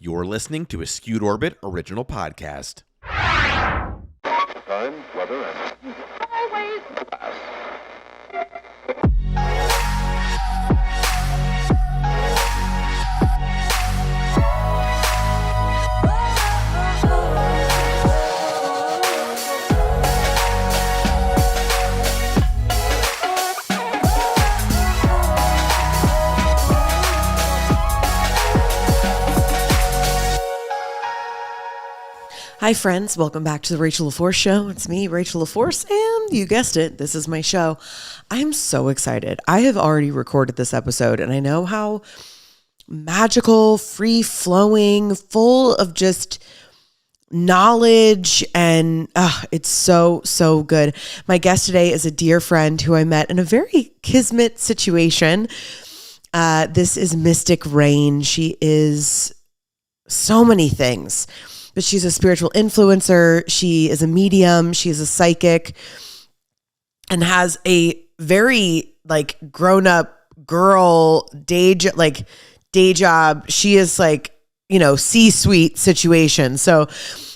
You're listening to a Skewed Orbit original podcast. Time, weather, and always pass. Hi friends, welcome back to the Rachel LaForce Show. It's me, Rachel LaForce, and you guessed it, this is my show. I'm so excited. I have already recorded this episode, and I know how magical, free-flowing, full of just knowledge, and it's so good. My guest today is a dear friend who I met in a very kismet situation. This is Mystic Rainn. She is so many things. But she's a spiritual influencer. She is a medium. She is a psychic and has a very grown up girl day job. She is C-suite situation. So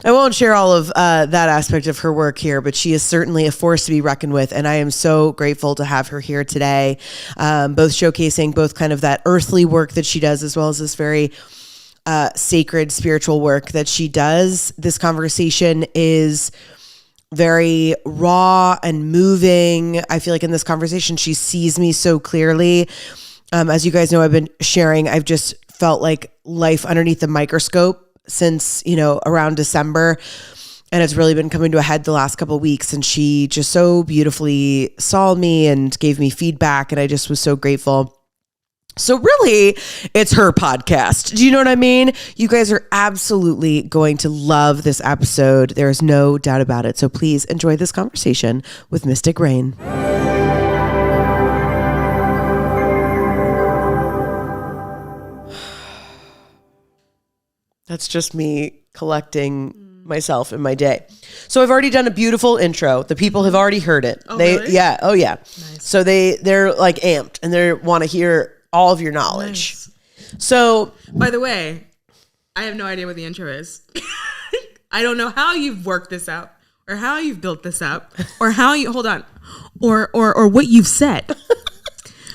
I won't share all of that aspect of her work here, but she is certainly a force to be reckoned with. And I am so grateful to have her here today, both showcasing both kind of that earthly work that she does, as well as this very sacred spiritual work that she does. This conversation is very raw and moving. I feel like in this conversation, she sees me so clearly. As you guys know, I've been sharing, I've just felt like life underneath the microscope since, around December. And it's really been coming to a head the last couple of weeks. And she just so beautifully saw me and gave me feedback. And I just was so grateful. So really, it's her podcast. Do you know what I mean? You guys are absolutely going to love this episode. There is no doubt about it. So please enjoy this conversation with Mystic Rainn. That's just me collecting myself in my day. So I've already done a beautiful intro. The people have already heard it. Oh, really? Yeah. Oh, yeah. Nice. So they're like amped and they want to hear all of your knowledge. Nice. So, by the way, I have no idea what the intro is. I don't know how you've worked this out, or how you've built this up, or how you or what you've said.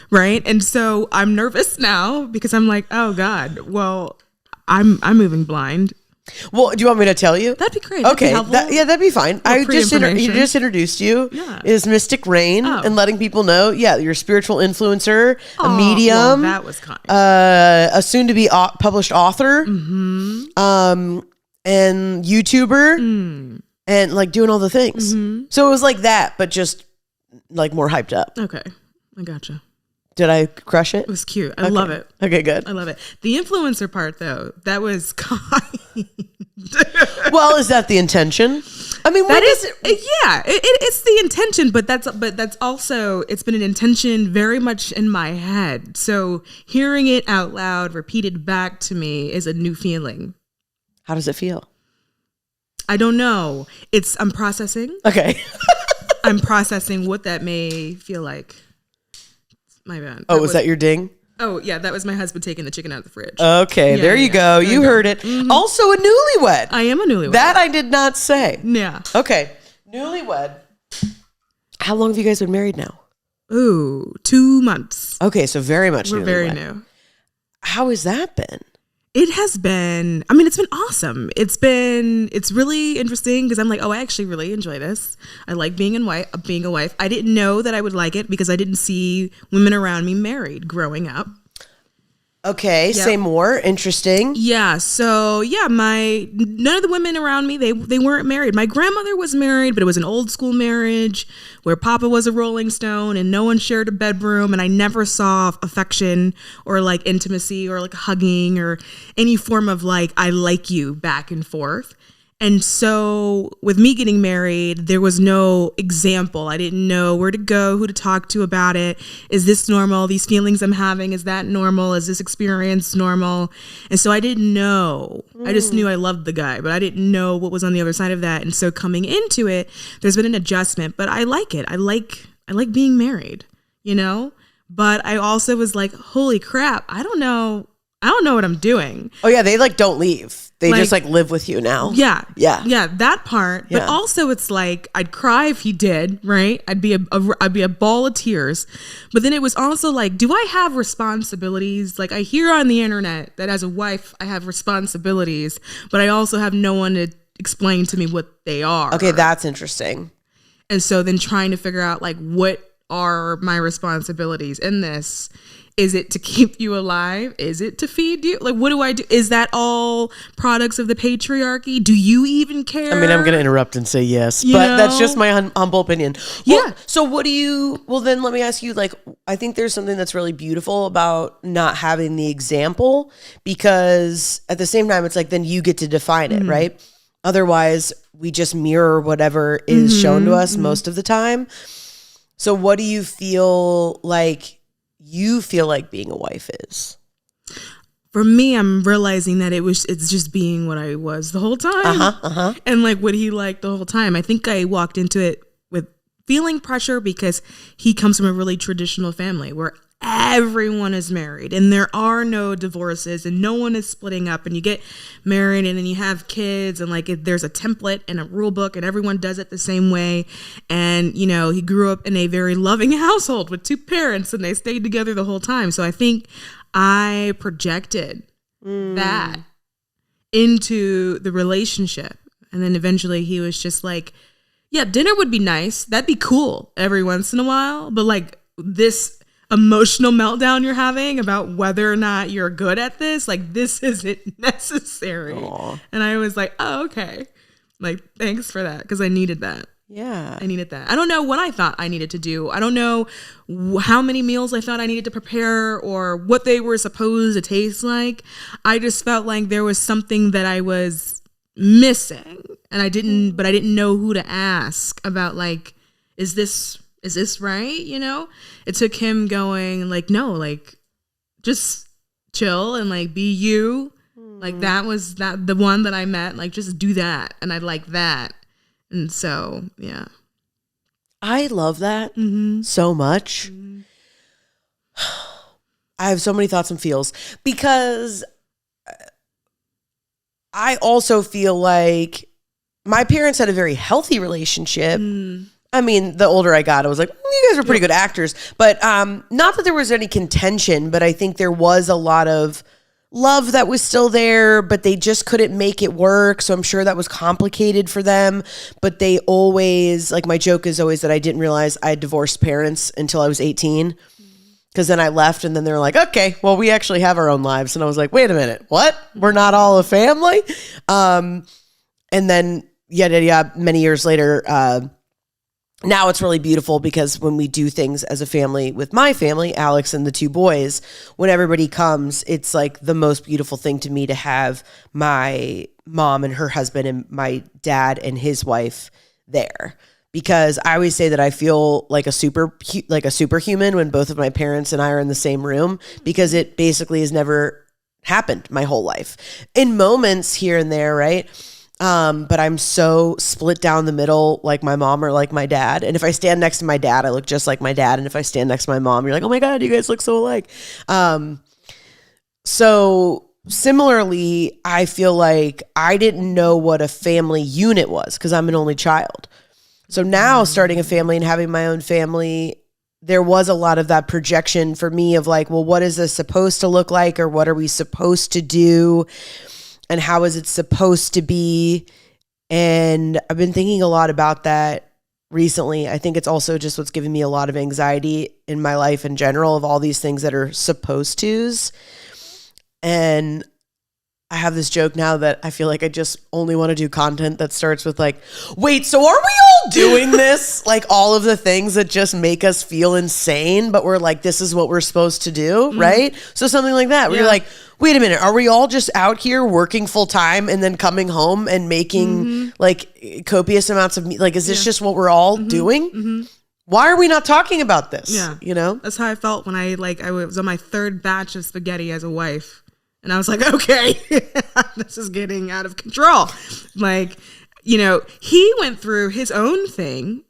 Right? And so I'm nervous now because I'm like, oh God, well, I'm moving blind. Well, do you want me to tell you? That'd be great. Okay, that'd be fine. You just introduced you. Yeah. Is Mystic Rainn, and letting people know, you're a spiritual influencer, a medium. Well, that was kind. A soon-to-be published author, and YouTuber, and doing all the things. So it was like that, but just more hyped up. Okay, I gotcha. Did I crush it? It was cute. I love it. Okay, good. I love it. The influencer part, though, that was kind. Well, is that the intention? I mean, it's the intention, but that's also, it's been an intention very much in my head. So hearing it out loud, repeated back to me, is a new feeling. How does it feel? I don't know. I'm processing. Okay. I'm processing what that may feel like. My bad. Was that your ding? Oh, yeah. That was my husband taking the chicken out of the fridge. Okay, there you go. You heard it. Mm-hmm. Also a newlywed. I am a newlywed. That I did not say. Yeah. Okay. Newlywed. How long have you guys been married now? Ooh, 2 months. Okay, so very much We're newlywed. very new. How has that been? It has been, it's been awesome. It's really interesting because I'm like, I actually really enjoy this. I like being a wife. I didn't know that I would like it because I didn't see women around me married growing up. Okay, yep. Say more. Interesting. Yeah, so none of the women around me, they weren't married. My grandmother was married, but it was an old school marriage where Papa was a Rolling Stone and no one shared a bedroom, and I never saw affection or intimacy or hugging or any form of I like you back and forth. And so with me getting married, there was no example. I didn't know where to go, who to talk to about it. Is this normal? These feelings I'm having, is that normal? Is this experience normal? And so I didn't know. I just knew I loved the guy, but I didn't know what was on the other side of that. And so coming into it, there's been an adjustment, but I like it. I like being married, But I also was like, holy crap, I don't know I don't know what I'm doing. Oh yeah, they like don't leave. They just like live with you now. Yeah. Yeah. That part. Yeah. But also it's like I'd cry if he did, right? I'd be a ball of tears. But then it was also like, do I have responsibilities? Like I hear on the internet that as a wife I have responsibilities, but I also have no one to explain to me what they are. Okay, that's interesting. And so then trying to figure out like what are my responsibilities in this? Is it to keep you alive? Is it to feed you? Like, what do I do? Is that all products of the patriarchy? Do you even care? I mean, I'm going to interrupt and say yes, You but know? that's just my humble opinion. Well, Yeah. So what do you, well then let me ask you, like, I think there's something that's really beautiful about not having the example, because at the same time, it's like, then you get to define it, right? Otherwise, we just mirror whatever is shown to us most of the time. So what do you feel like being a wife is? For me, I'm realizing that it's just being what I was the whole time. And like what he liked the whole time. I think I walked into it with feeling pressure because he comes from a really traditional family where everyone is married and there are no divorces and no one is splitting up, and you get married and then you have kids and like there's a template and a rule book and everyone does it the same way. And you know, he grew up in a very loving household with two parents and they stayed together the whole time. So I think I projected that into the relationship, and then eventually he was just like, yeah, dinner would be nice, that'd be cool every once in a while, but like this emotional meltdown you're having about whether or not you're good at this, like this isn't necessary. Aww. And I was like, oh, okay, like thanks for that, because I needed that. I needed that. I don't know what I thought I needed to do. I don't know how many meals I thought I needed to prepare or what they were supposed to taste like. I just felt like there was something that I was missing, and I didn't know who to ask about, like, is this right? You know, it took him going like, no, like just chill and like be you. Like that was the one that I met, like just do that. And I like that. And so, yeah. I love that so much. I have so many thoughts and feels, because I also feel like my parents had a very healthy relationship. I mean, the older I got, I was like, you guys are pretty good actors. But not that there was any contention, but I think there was a lot of love that was still there, but they just couldn't make it work. So I'm sure that was complicated for them. But they always, like, my joke is always that I didn't realize I had divorced parents until I was 18. Because then I left, and then they're like, okay, well, we actually have our own lives. And I was like, wait a minute, what? We're not all a family? And then, many years later, now it's really beautiful, because when we do things as a family with my family, Alex and the two boys, when everybody comes, it's like the most beautiful thing to me to have my mom and her husband and my dad and his wife there. Because I always say that I feel like a superhuman when both of my parents and I are in the same room, because it basically has never happened my whole life. In moments here and there, right? But I'm so split down the middle, like my mom or like my dad. And if I stand next to my dad, I look just like my dad. And if I stand next to my mom, you're like, oh my God, you guys look so alike. So similarly, I feel like I didn't know what a family unit was, because I'm an only child. So now starting a family and having my own family, there was a lot of that projection for me of like, well, what is this supposed to look like? Or what are we supposed to do? And how is it supposed to be? And I've been thinking a lot about that recently. I think it's also just what's giving me a lot of anxiety in my life in general, of all these things that are supposed tos. And I have this joke now that I feel like I just only want to do content that starts with like, wait, so are we all doing this? Like all of the things that just make us feel insane, but we're like, this is what we're supposed to do, right? So something like that, where you're like, wait a minute, are we all just out here working full time and then coming home and making like copious amounts of, like, is this just what we're all doing? Why are we not talking about this? Yeah. You know? That's how I felt when I was on my third batch of spaghetti as a wife. And I was like, okay, this is getting out of control. Like, you know, he went through his own thing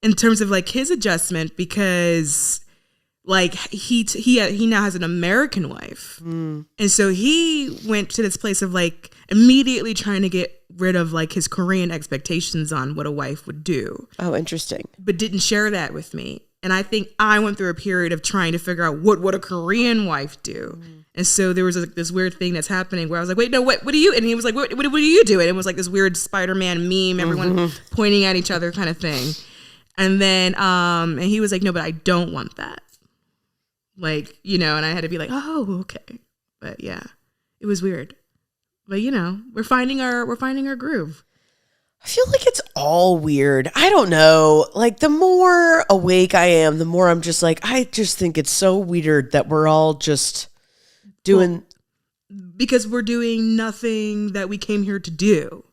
in terms of like his adjustment, because like he now has an American wife. And so he went to this place of like immediately trying to get rid of like his Korean expectations on what a wife would do. Oh, interesting. But didn't share that with me. And I think I went through a period of trying to figure out what would a Korean wife do. And so there was this weird thing that's happening where I was like, wait, no, what do you? And he was like, what do you do? And it was like this weird Spider-Man meme, everyone pointing at each other kind of thing. And then, and he was like, no, but I don't want that. Like, you know, and I had to be like, oh, okay. But yeah, it was weird. But you know, we're finding our groove. I feel like it's all weird. I don't know. Like the more awake I am, the more I'm just like, I just think it's so weird that we're all just doing. Because we're doing nothing that we came here to do.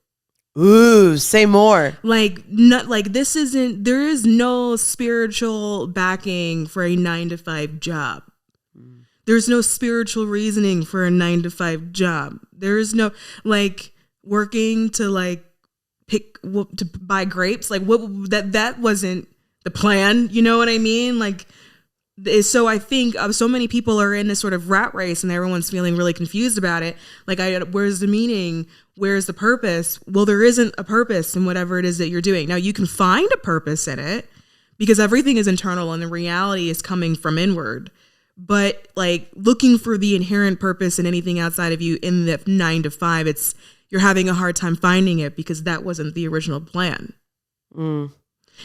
Ooh, say more. Like, not like this isn't, there is no spiritual backing for a 9-to-5 job. There's no spiritual reasoning for a 9-to-5 job. There is no like working to like to buy grapes. Like what that wasn't the plan. You know what I mean? Like, so I think so many people are in this sort of rat race and everyone's feeling really confused about it. Like, where's the meaning? Where's the purpose? Well, there isn't a purpose in whatever it is that you're doing. Now you can find a purpose in it because everything is internal and the reality is coming from inward. But like looking for the inherent purpose in anything outside of you in the 9-to-5, you're having a hard time finding it because that wasn't the original plan.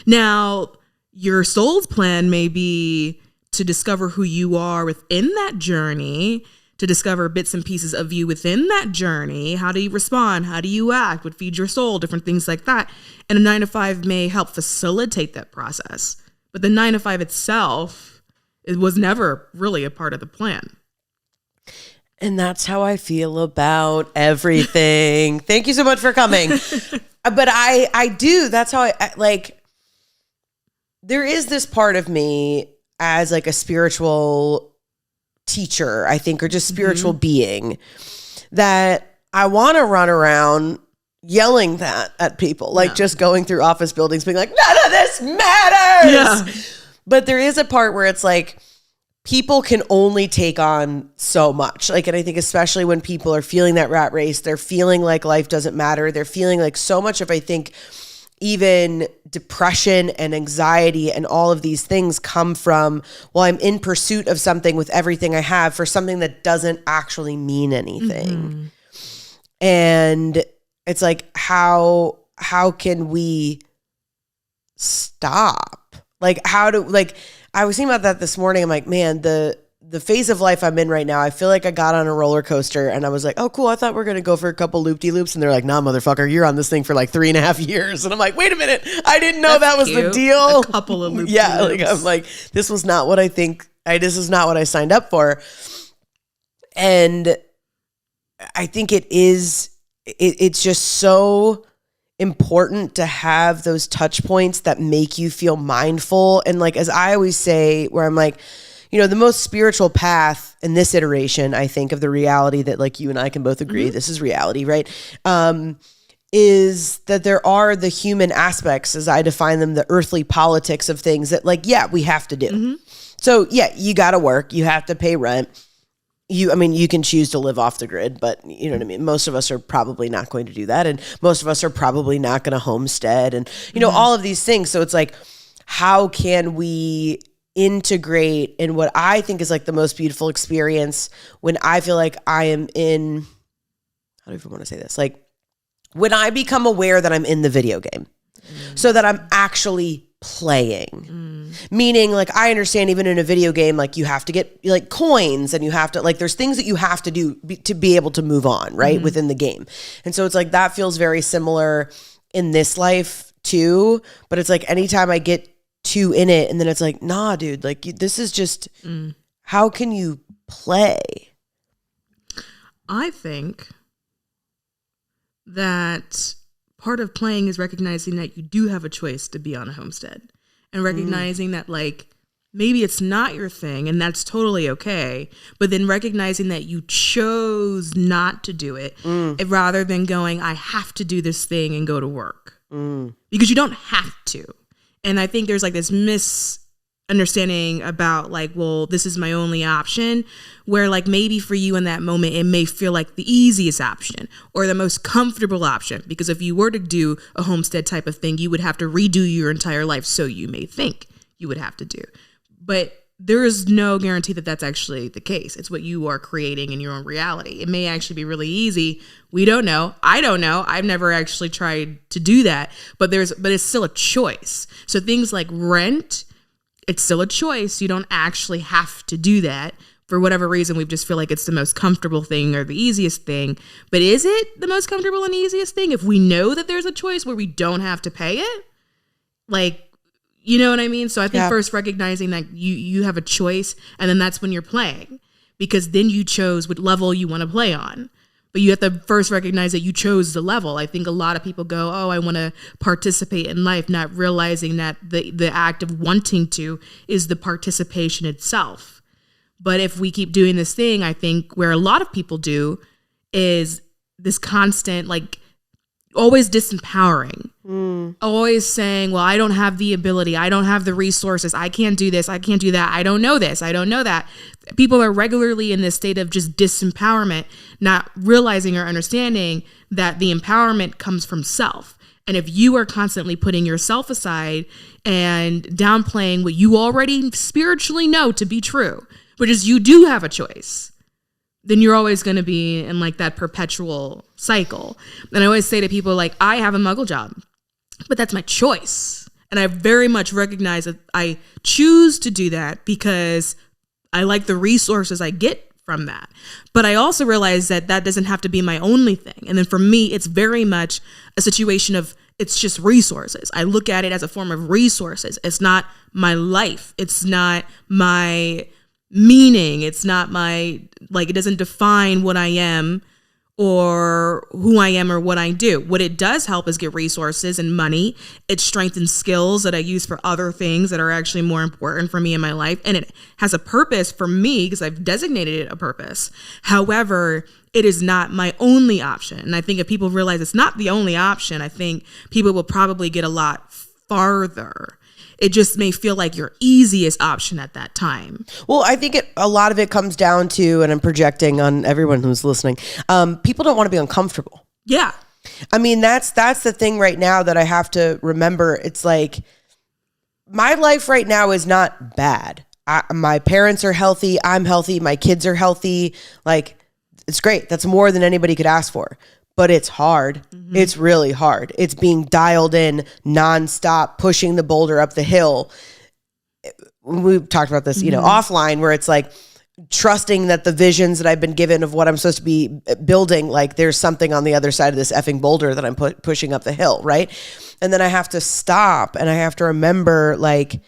Now, your soul's plan may be to discover who you are within that journey, to discover bits and pieces of you within that journey. How do you respond? How do you act? What feeds your soul? Different things like that. And a 9-to-5 may help facilitate that process. But the 9-to-5 itself, it was never really a part of the plan. And that's how I feel about everything. Thank you so much for coming. But I do. That's how I like. There is this part of me as like a spiritual teacher, I think, or just spiritual being that I want to run around yelling that at people, like just going through office buildings being like, none of this matters. Yeah. But there is a part where it's like, people can only take on so much. Like, and I think especially when people are feeling that rat race, they're feeling like life doesn't matter. They're feeling like so much of, I think, even depression and anxiety and all of these things come from, well, I'm in pursuit of something with everything I have for something that doesn't actually mean anything. And it's like, how can we stop? Like, I was thinking about that this morning. I'm like, man, the phase of life I'm in right now, I feel like I got on a roller coaster and I was like, oh, cool. I thought we were going to go for a couple loop-de-loops. And they're like, nah, motherfucker, you're on this thing for like 3.5 years. And I'm like, wait a minute. I didn't know that was the deal. A couple of loop-de-loops. Yeah. Like, I'm like, this was not what I think. This is not what I signed up for. And I think it's just so important to have those touch points that make you feel mindful. And like, as I always say, where I'm like, you know, the most spiritual path in this iteration, I think, of the reality that like you and I can both agree, this is reality, right? Is that there are the human aspects, as I define them, the earthly politics of things that like, yeah, we have to do. So yeah, you got to work, you have to pay rent. You can choose to live off the grid, but you know what I mean? Most of us are probably not going to do that. And most of us are probably not going to homestead and, you know, all of these things. So it's like, how can we integrate in what I think is like the most beautiful experience when I feel like I am in, how do I even want to say this? Like when I become aware that I'm in the video game so that I'm actually playing, meaning like I understand even in a video game, like you have to get like coins and you have to like, there's things that you have to do to be able to move on, right? Within the game. And so it's like, that feels very similar in this life too. But it's like, anytime I get too in it and then it's like, nah, dude, like this is just, how can you play? I think that part of playing is recognizing that you do have a choice to be on a homestead and recognizing that like maybe it's not your thing and that's totally okay, but then recognizing that you chose not to do it rather than going, I have to do this thing and go to work because you don't have to. And I think there's like this understanding about like, well, this is my only option, where like maybe for you in that moment, it may feel like the easiest option or the most comfortable option. Because if you were to do a homestead type of thing, you would have to redo your entire life. So you may think you would have to do, but there is no guarantee that that's actually the case. It's what you are creating in your own reality. It may actually be really easy. We don't know. I don't know. I've never actually tried to do that, but it's still a choice. So things like rent, it's still a choice. You don't actually have to do that. For whatever reason, we just feel like it's the most comfortable thing or the easiest thing. But is it the most comfortable and easiest thing if we know that there's a choice where we don't have to pay it? Like, you know what I mean? So I think first recognizing that you have a choice, and then that's when you're playing, because then you chose what level you want to play on. But you have to first recognize that you chose the level. I think a lot of people go, oh, I want to participate in life, not realizing that the act of wanting to is the participation itself. But if we keep doing this thing, I think where a lot of people do is this constant, like, always disempowering, always saying, well, I don't have the ability, I don't have the resources, I can't do this, I can't do that, I don't know this, I don't know that. People are regularly in this state of just disempowerment, not realizing or understanding that the empowerment comes from self. And if you are constantly putting yourself aside and downplaying what you already spiritually know to be true, which is you do have a choice, then you're always going to be in like that perpetual cycle. And I always say to people, like, I have a muggle job, but that's my choice. And I very much recognize that I choose to do that because I like the resources I get from that. But I also realize that that doesn't have to be my only thing. And then for me, it's very much a situation of it's just resources. I look at it as a form of resources. It's not my life. It's not my meaning. It's not my, like, it doesn't define what I am or who I am or what I do. What it does help is get resources and money. It strengthens skills that I use for other things that are actually more important for me in my life. And it has a purpose for me because I've designated it a purpose. However, it is not my only option. And I think if people realize it's not the only option, I think people will probably get a lot farther. It just may feel like your easiest option at that time. Well, I think a lot of it comes down to, and I'm projecting on everyone who's listening, people don't want to be uncomfortable. Yeah. I mean, that's the thing right now that I have to remember. It's like, my life right now is not bad. My parents are healthy. I'm healthy. My kids are healthy. Like, it's great. That's more than anybody could ask for. But it's hard. Mm-hmm. It's really hard. It's being dialed in nonstop, pushing the boulder up the hill. We've talked about this, offline, where it's like trusting that the visions that I've been given of what I'm supposed to be building, like there's something on the other side of this effing boulder that I'm pushing up the hill, right? And then I have to stop and I have to remember, like,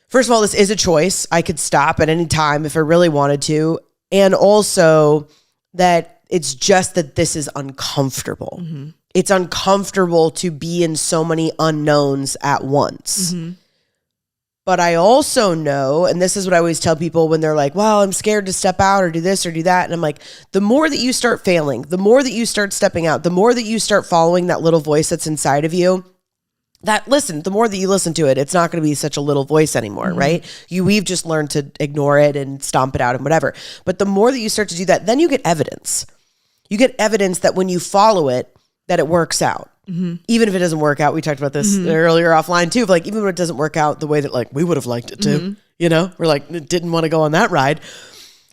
first of all, this is a choice. I could stop at any time if I really wanted to. And also that it's just that this is uncomfortable. Mm-hmm. It's uncomfortable to be in so many unknowns at once. Mm-hmm. But I also know, and this is what I always tell people when they're like, well, I'm scared to step out or do this or do that. And I'm like, the more that you start failing, the more that you start stepping out, the more that you start following that little voice that's inside of you, the more that you listen to it, it's not going to be such a little voice anymore, mm-hmm. right? We've just learned to ignore it and stomp it out and whatever. But the more that you start to do that, then you get evidence. You get evidence that when you follow it, that it works out. Mm-hmm. Even if it doesn't work out. We talked about this mm-hmm. earlier offline too. Like, even when it doesn't work out the way that, like, we would have liked it to, mm-hmm. We're like, didn't want to go on that ride,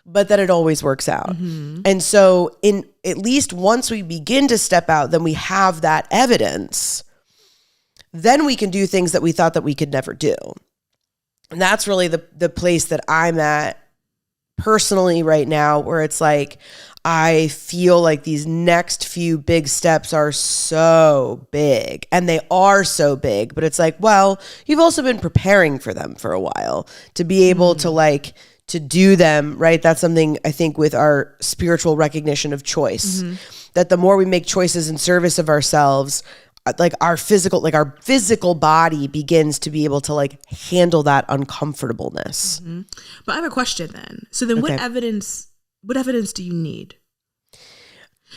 but that it always works out. Mm-hmm. And so at least once we begin to step out, then we have that evidence. Then we can do things that we thought that we could never do. And that's really the place that I'm at personally right now, where it's like, I feel like these next few big steps are so big, and they are so big, but it's like, well, you've also been preparing for them for a while to be able to do them, right? That's something I think with our spiritual recognition of choice, that the more we make choices in service of ourselves, like our physical body begins to be able to like handle that uncomfortableness. Mm-hmm. But I have a question then. So then what evidence do you need?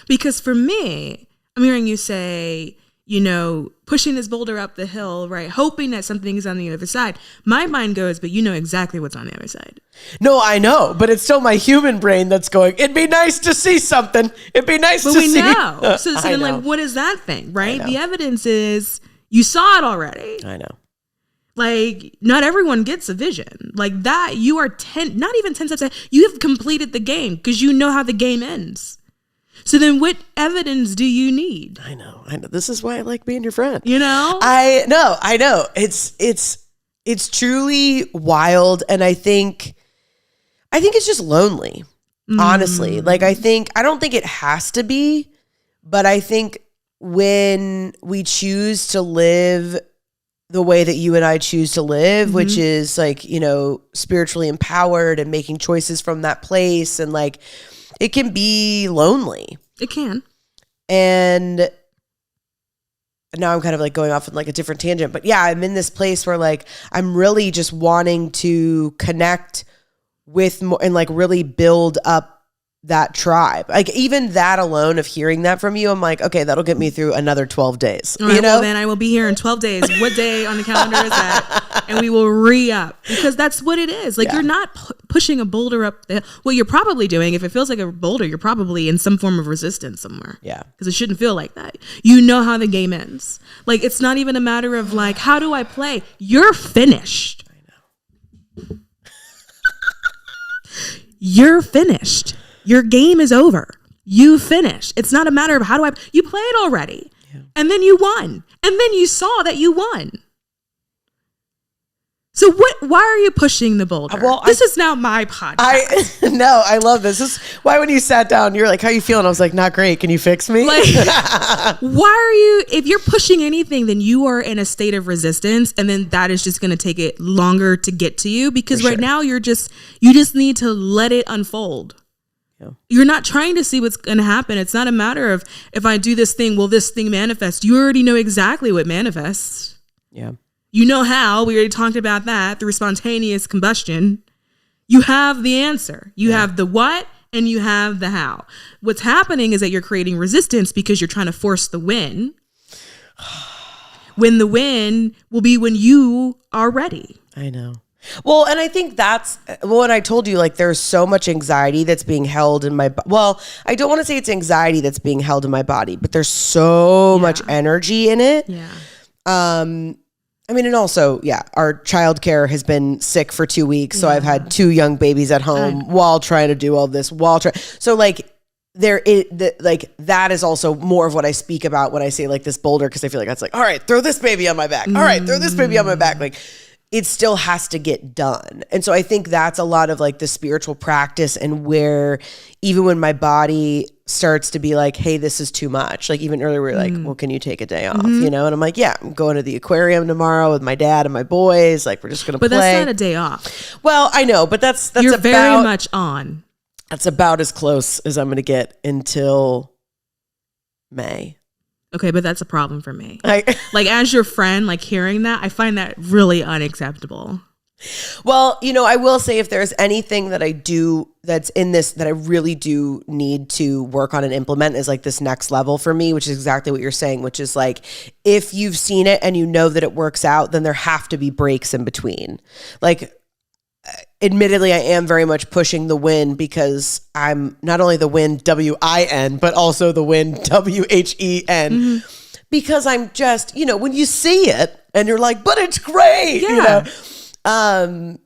Because for me, I'm hearing you say pushing this boulder up the hill, right? Hoping that something's on the other side. My mind goes, but you know exactly what's on the other side. No, I know, but it's still my human brain that's going, it'd be nice to see something. It'd be nice to see. But we know. So then like, what is that thing, right? The evidence is you saw it already. I know. Like, not everyone gets a vision. Like that, you are not even 10 steps ahead. You have completed the game because you know how the game ends. So then what evidence do you need? I know. This is why I like being your friend. I know. It's truly wild. And I think it's just lonely, honestly. Like, I don't think it has to be, but I think when we choose to live the way that you and I choose to live, which is like, spiritually empowered and making choices from that place. And like, it can be lonely. It can. And now I'm kind of like going off on like a different tangent, but yeah, I'm in this place where like, I'm really just wanting to connect with more and like really build up that tribe. Like even that alone of hearing that from you, I'm like, okay, that'll get me through another 12 days. Well, then I will be here in 12 days. What day on the calendar is that? And we will re-up because that's what it is. Like you're not pushing a boulder up the hill. What you're probably doing, if it feels like a boulder, you're probably in some form of resistance somewhere. Yeah. Because it shouldn't feel like that. You know how the game ends. Like it's not even a matter of like, how do I play? You're finished. I know. You're finished. Your game is over. You finished. It's not a matter of you played already. Yeah. And then you won. And then you saw that you won. So why are you pushing the boulder? Well, this is now my podcast. I love this. This is why when you sat down, you're like, how you feeling? I was like, not great. Can you fix me? Like, if you're pushing anything, then you are in a state of resistance. And then that is just going to take it longer to get to you because right now you just need to let it unfold. Yeah. You're not trying to see what's going to happen. It's not a matter of if I do this thing, will this thing manifest? You already know exactly what manifests. Yeah. You know how. We already talked about that through spontaneous combustion. You have the answer. You have the what and you have the how. What's happening is that you're creating resistance because you're trying to force the win. When the win will be when you are ready. I know. Well, and I think that's what I told you, like there's so much anxiety that's being held in my I don't want to say it's anxiety that's being held in my body, but there's so much energy in it. Yeah. I mean, and also, our childcare has been sick for 2 weeks. So I've had 2 young babies at home while trying to do all this, so like that is also more of what I speak about when I say like this boulder. Cause I feel like that's like, all right, throw this baby on my back. All right, throw this baby on my back. Like it still has to get done. And so I think that's a lot of like the spiritual practice and where even when my body starts to be like, hey, this is too much. Like even earlier we were like, well, can you take a day off? And I'm like, yeah, I'm going to the aquarium tomorrow with my dad and my boys. Like we're just going to play. But that's not a day off. Well, I know, but that's you're very much on. That's about as close as I'm going to get until May. Okay, but that's a problem for me. Like as your friend, like hearing that, I find that really unacceptable. Well, I will say if there's anything that I do that's in this that I really do need to work on and implement is like this next level for me, which is exactly what you're saying, which is like if you've seen it and you know that it works out, then there have to be breaks in between. Like admittedly, I am very much pushing the win because I'm not only the win WIN, but also the win WHEN because I'm just, when you see it and you're like, but it's great, and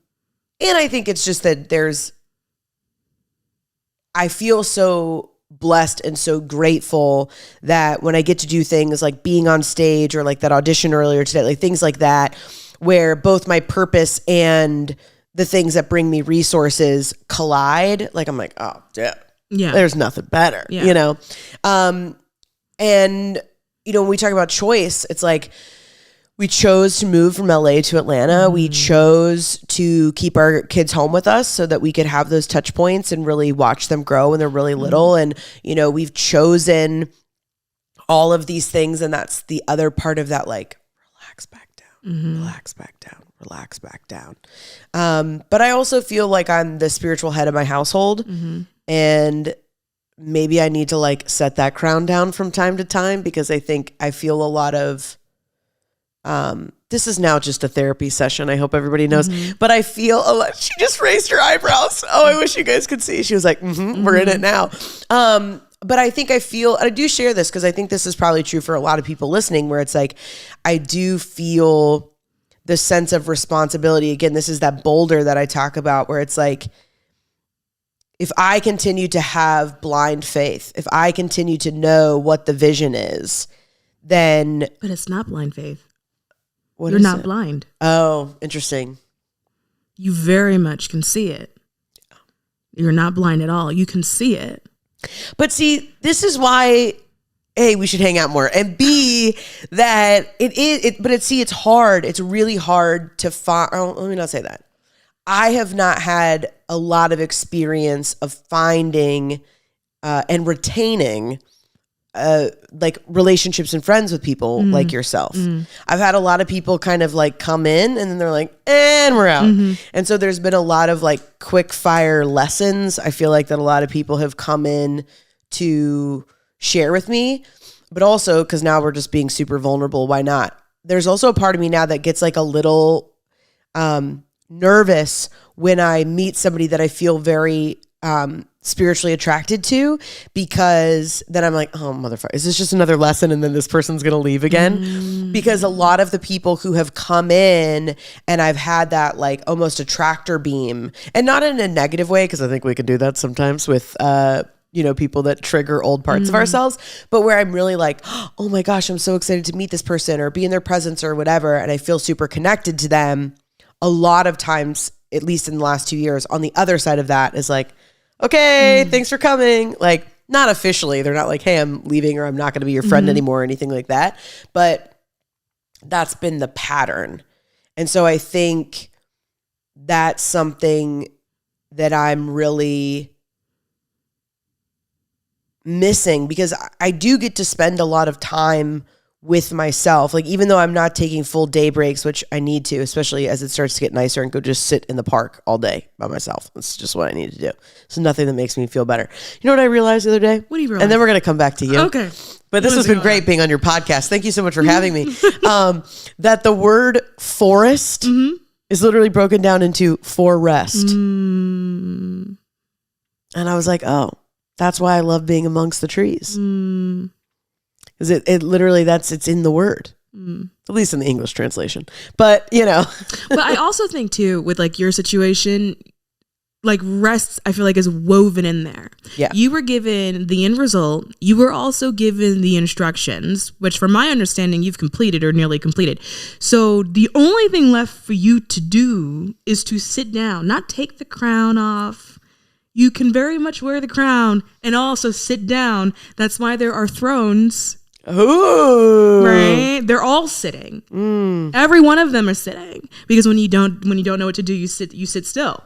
I think it's just that I feel so blessed and so grateful that when I get to do things like being on stage or like that audition earlier today, like things like that, where both my purpose and the things that bring me resources collide, like I'm like, oh, yeah, there's nothing better, and when we talk about choice, it's like we chose to move from LA to Atlanta. We chose to keep our kids home with us so that we could have those touch points and really watch them grow when they're really little. And, we've chosen all of these things. And that's the other part of that, like, relax back down, relax back down, relax back down. But I also feel like I'm the spiritual head of my household and maybe I need to like set that crown down from time to time, because I think I feel a lot of, this is now just a therapy session. I hope everybody knows, but I feel a lot. She just raised her eyebrows. Oh, I wish you guys could see. She was like, we're in it now. But I think I do share this because I think this is probably true for a lot of people listening, where it's like, I do feel the sense of responsibility. Again, this is that boulder that I talk about, where it's like, if I continue to have blind faith, if I continue to know what the vision is, then... But it's not blind faith. What You're is not it? blind. Oh, interesting. You very much can see it. You're not blind at all. You can see it. But see, this is why, A, we should hang out more, and B, that it's hard. It's really hard to find... Oh, let me not say that. I have not had a lot of experience of finding and retaining like relationships and friends with people like yourself. I've had a lot of people kind of like come in and then they're like, and we're out. And so there's been a lot of like quick fire lessons. I feel like that a lot of people have come in to share with me, but also because now we're just being super vulnerable. Why not? There's also a part of me now that gets like a little nervous when I meet somebody that I feel very spiritually attracted to, because then I'm like, oh, motherfucker, is this just another lesson and then this person's going to leave again? Because a lot of the people who have come in and I've had that like almost a tractor beam, and not in a negative way, because I think we can do that sometimes with people that trigger old parts of ourselves, but where I'm really like, oh my gosh, I'm so excited to meet this person or be in their presence or whatever, and I feel super connected to them. A lot of times, at least in the last 2 years, on the other side of that is like, okay, thanks for coming. Like, not officially. They're not like, hey, I'm leaving or I'm not going to be your friend anymore or anything like that. But that's been the pattern. And so I think that's something that I'm really missing, because I do get to spend a lot of time with myself. Like, even though I'm not taking full day breaks, which I need to, especially as it starts to get nicer, and go just sit in the park all day by myself. That's just what I need to do. It's nothing that makes me feel better. You know what I realized the other day? What do you realize? And then we're going to come back to you. Okay. But this has been great being on your podcast. Thank you so much for having me. That the word forest is literally broken down into forest. And I was like, oh, that's why I love being amongst the trees. Because it literally, it's in the word, at least in the English translation. But, But I also think too, with like your situation, like rest, I feel like is woven in there. Yeah. You were given the end result. You were also given the instructions, which from my understanding, you've completed or nearly completed. So the only thing left for you to do is to sit down, not take the crown off. You can very much wear the crown and also sit down. That's why there are thrones. Ooh. Right? They're all sitting. Every one of them are sitting, because when you don't know what to do, you sit still.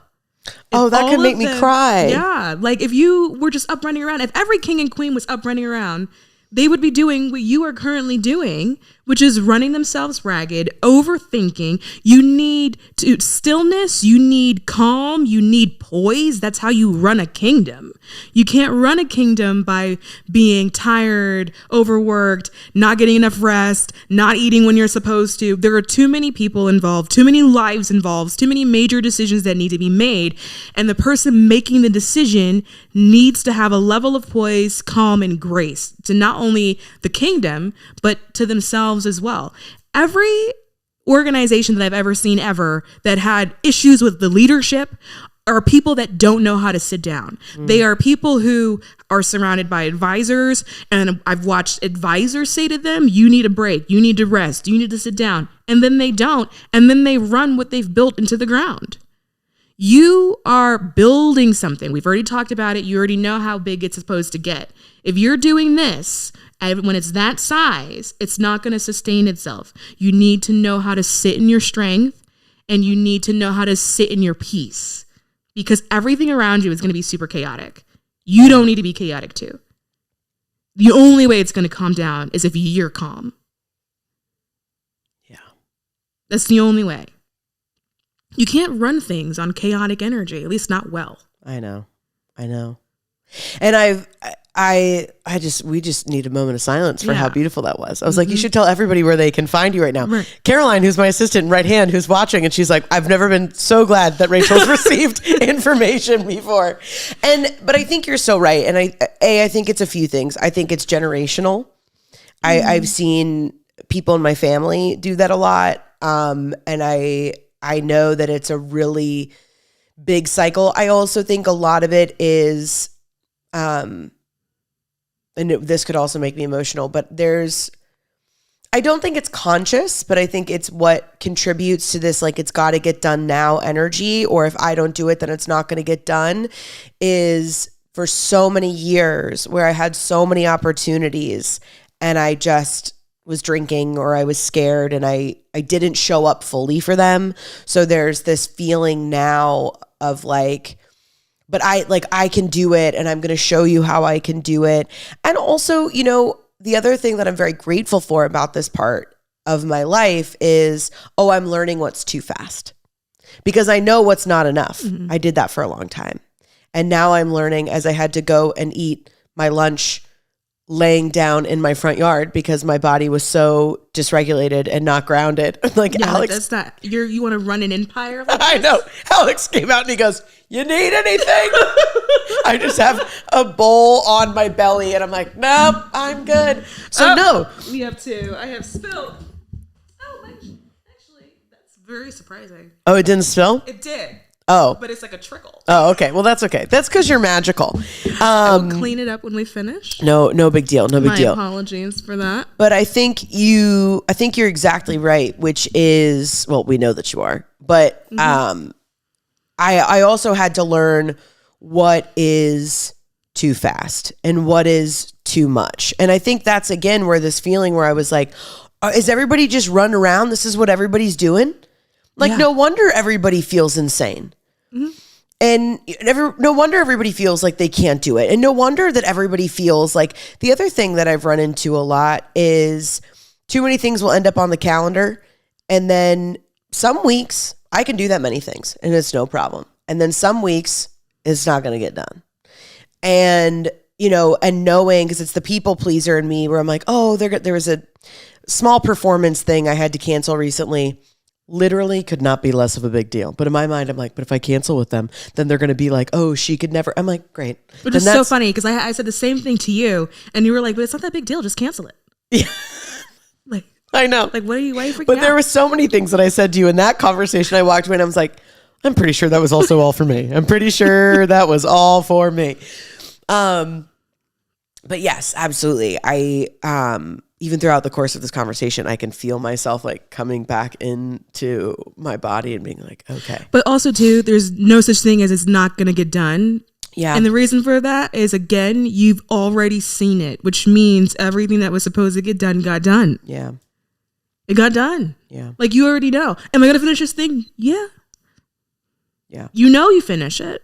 Oh, that could make me cry. Yeah. Like if you were just up running around, if every king and queen was up running around, they would be doing what you are currently doing, which is running themselves ragged, overthinking. You need stillness, you need calm, you need poise. That's how you run a kingdom. You can't run a kingdom by being tired, overworked, not getting enough rest, not eating when you're supposed to. There are too many people involved, too many lives involved, too many major decisions that need to be made. And the person making the decision needs to have a level of poise, calm, and grace to not only the kingdom, but to themselves as well. Every organization that I've ever seen that had issues with the leadership are people that don't know how to sit down. They are people who are surrounded by advisors, and I've watched advisors say to them, you need a break, you need to rest, you need to sit down. And then they don't. And then they run what they've built into the ground. You are building something. We've already talked about it. You already know how big it's supposed to get. If you're doing this, and when it's that size, it's not going to sustain itself. You need to know how to sit in your strength, and you need to know how to sit in your peace, because everything around you is going to be super chaotic. You don't need to be chaotic too. The only way it's going to calm down is if you're calm. Yeah. That's the only way. You can't run things on chaotic energy, at least not well. I know. And we just need a moment of silence for how beautiful that was. I was like, you should tell everybody where they can find you right now. Right. Caroline, who's my assistant right hand, who's watching, and she's like, I've never been so glad that Rachel's received information before. But I think you're so right. And I think it's a few things. I think it's generational. I've seen people in my family do that a lot. And I know that it's a really big cycle. I also think a lot of it is, this could also make me emotional, but I don't think it's conscious, but I think it's what contributes to this, like, it's got to get done now energy, or if I don't do it, then it's not going to get done, is for so many years where I had so many opportunities and I just was drinking or I was scared and I didn't show up fully for them. So there's this feeling now of like, but I can do it, and I'm going to show you how I can do it. And also, the other thing that I'm very grateful for about this part of my life is, I'm learning what's too fast, because I know what's not enough. Mm-hmm. I did that for a long time. And now I'm learning, as I had to go and eat my lunch laying down in my front yard because my body was so dysregulated and not grounded. Like, yeah, Alex, that's not, you want to run an empire? Like I know. Alex came out and he goes, you need anything? I just have a bowl on my belly and I'm like, nope, I'm good. So no. We have two. I have spilled. Oh, actually, that's very surprising. Oh, it didn't spill? It did. Oh. But it's like a trickle. Oh, okay. Well, that's okay. That's because you're magical. I'll clean it up when we finish. No big deal. No big deal. My apologies for that. But I think you're exactly right, which is, well, we know that you are. But I also had to learn what is too fast and what is too much. And I think that's, again, where this feeling where I was like, is everybody just running around? This is what everybody's doing? Like, no wonder everybody feels insane. Mm-hmm. And no wonder everybody feels like they can't do it. And no wonder that everybody feels like, the other thing that I've run into a lot is too many things will end up on the calendar. And then some weeks I can do that many things and it's no problem. And then some weeks it's not going to get done. And, and knowing, because it's the people pleaser in me where I'm like, there was a small performance thing I had to cancel recently. Literally could not be less of a big deal. But in my mind, I'm like, but if I cancel with them, then they're going to be like, oh, she could never. I'm like, great. But it's so funny because I said the same thing to you and you were like, but it's not that big deal. Just cancel it. Yeah. Like, I know. Like, why are you freaking out? But there were so many things that I said to you in that conversation. I walked away and I was like, I'm pretty sure that was also all for me. I'm pretty sure that was all for me. But yes, absolutely. Even throughout the course of this conversation, I can feel myself like coming back into my body and being like, okay. But also too, there's no such thing as it's not going to get done. Yeah. And the reason for that is, again, you've already seen it, which means everything that was supposed to get done got done. Yeah. It got done. Yeah. Like, you already know. Am I going to finish this thing? Yeah. Yeah. You finish it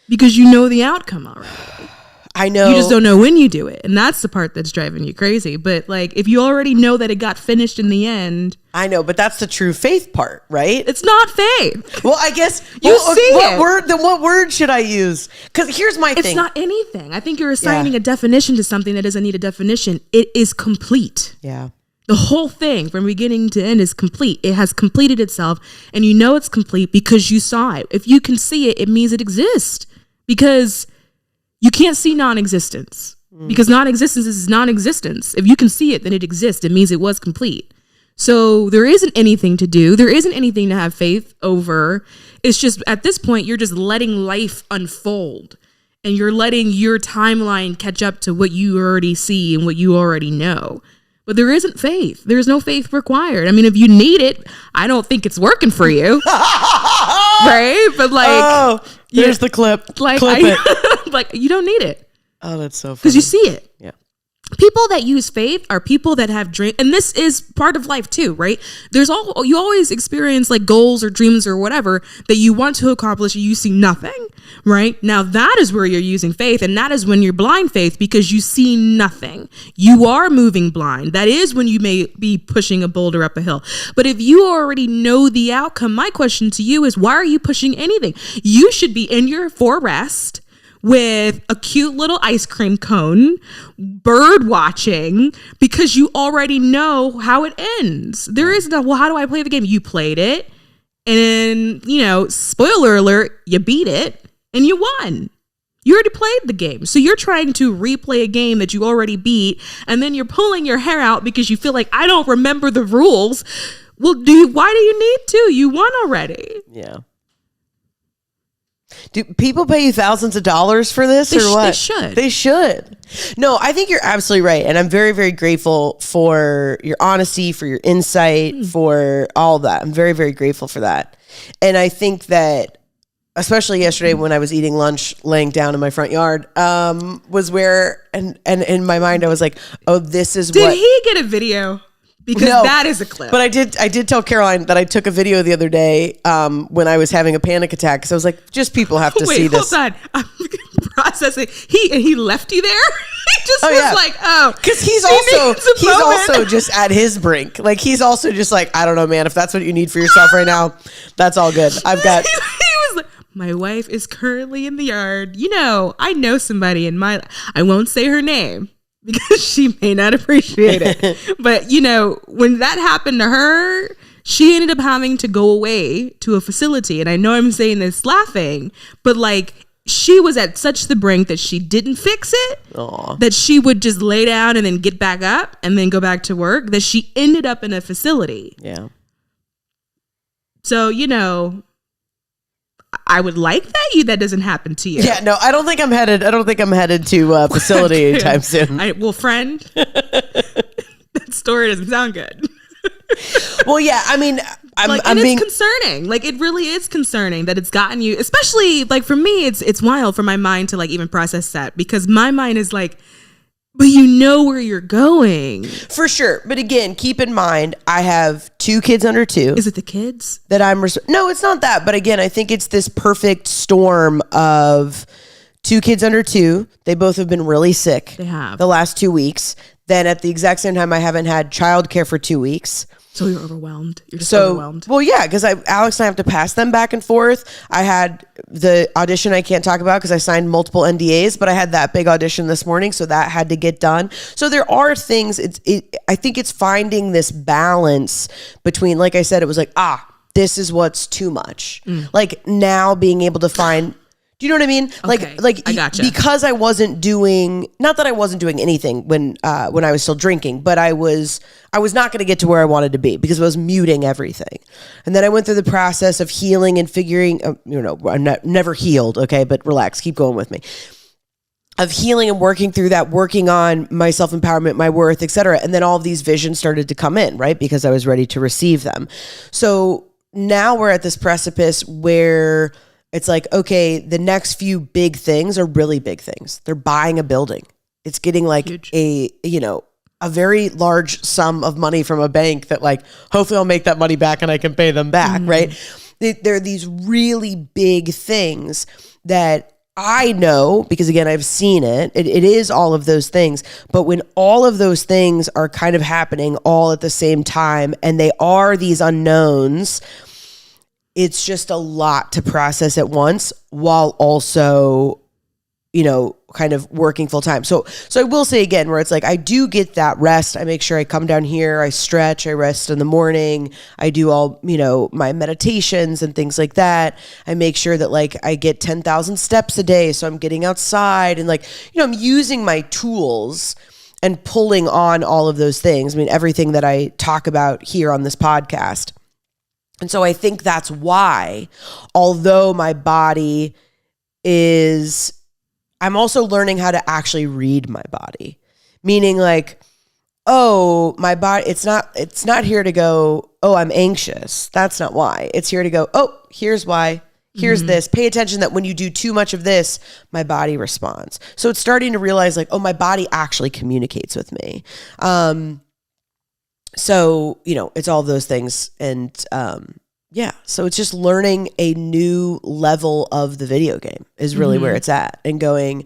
because you know the outcome already. I know. You just don't know when you do it. And that's the part that's driving you crazy. But like, if you already know that it got finished in the end. I know, but that's the true faith part, right? It's not faith. Well, I guess what word should I use? Because here's my thing. It's not anything. I think you're assigning a definition to something that doesn't need a definition. It is complete. Yeah. The whole thing from beginning to end is complete. It has completed itself, and you know it's complete because you saw it. If you can see it, it means it exists, because you can't see non-existence, because non-existence is non-existence. If you can see it, then it exists. It means it was complete. So there isn't anything to do. There isn't anything to have faith over. It's just, at this point, you're just letting life unfold, and you're letting your timeline catch up to what you already see and what you already know. But there isn't faith. There's no faith required. I mean, if you need it, I don't think it's working for you. Right? But like, there's the clip. Like, clip it. Like, you don't need it. Oh, that's so funny. Because you see it. Yeah. People that use faith are people that have dreams, and this is part of life too, right? You always experience like goals or dreams or whatever that you want to accomplish, and you see nothing, right? Now that is where you're using faith, and that is when you're blind faith, because you see nothing. You are moving blind. That is when you may be pushing a boulder up a hill. But if you already know the outcome, my question to you is, why are you pushing anything? You should be in your for rest, with a cute little ice cream cone, bird watching, because you already know how it ends. There is no, well, how do I play the game? You played it, and then, spoiler alert, you beat it, and you won. You already played the game. So you're trying to replay a game that you already beat, and then you're pulling your hair out because you feel like, I don't remember the rules. Well, why do you need to? You won already. Yeah. Do people pay you thousands of dollars for this or what? They should. They should. No, I think you're absolutely right. And I'm very, very grateful for your honesty, for your insight, for all that. I'm very, very grateful for that. And I think that, especially yesterday when I was eating lunch laying down in my front yard, was where, and in my mind I was like, oh, this is Did he get a video? Because that is a clip. But I did tell Caroline that I took a video the other day when I was having a panic attack. Because I was like, just people have to see this. Hold on. I'm processing. He left you there? He just was like, oh. Because he's also just at his brink. Like, he's also just like, I don't know, man. If that's what you need for yourself right now, that's all good. I've got... He was like, my wife is currently in the yard. I know somebody in my... I won't say her name, because she may not appreciate it. But, when that happened to her, she ended up having to go away to a facility. And I know I'm saying this laughing, but she was at such the brink that she didn't fix it, that she would just lay down and then get back up and then go back to work, that she ended up in a facility. Yeah. So, I would like that doesn't happen to you. Yeah, no, I don't think I'm headed to a facility anytime soon. Friend, that story doesn't sound good. Well, yeah, I mean, it's concerning. It really is concerning that it's gotten you, especially for me, it's wild for my mind to even process that, because my mind is like, but you know where you're going. For sure. But again, keep in mind, I have 2 kids under 2. Is it the kids? That no, it's not that. But again, I think it's this perfect storm of 2 kids under 2. They both have been really sick. They have. The last 2 weeks. Then at the exact same time, I haven't had childcare for 2 weeks. So you're overwhelmed. You're just overwhelmed. Well, yeah, because Alex and I have to pass them back and forth. I had the audition I can't talk about because I signed multiple NDAs, but I had that big audition this morning, so that had to get done. So there are things. I think it's finding this balance between, like I said, it was this is what's too much. Now being able to find. Do you know what I mean? Okay, I gotcha. Because I wasn't doing, not that I wasn't doing anything when I was still drinking, but I was not going to get to where I wanted to be because I was muting everything. And then I went through the process of healing and figuring, I'm never healed. Okay. But relax, keep going with me. Of healing and working through that, working on my self-empowerment, my worth, etc. And then all of these visions started to come in, right? Because I was ready to receive them. So now we're at this precipice where it's okay, the next few big things are really big things. They're buying a building. It's getting huge. a very large sum of money from a bank that hopefully I'll make that money back and I can pay them back, right? There are these really big things that I know, because again, I've seen it. It is all of those things. But when all of those things are kind of happening all at the same time, and they are these unknowns, it's just a lot to process at once while also, kind of working full time. So I will say again, where it's I do get that rest. I make sure I come down here, I stretch, I rest in the morning. I do all, my meditations and things like that. I make sure that I get 10,000 steps a day. So I'm getting outside and I'm using my tools and pulling on all of those things. I mean, everything that I talk about here on this podcast. And so I think that's why, although my body I'm also learning how to actually read my body. Meaning my body, it's not here to go, oh, I'm anxious. That's not why. It's here to go, oh, here's why. Here's this. Pay attention that when you do too much of this, my body responds. So it's starting to realize oh, my body actually communicates with me. So, it's all those things. And, so it's just learning a new level of the video game is really where it's at, and going,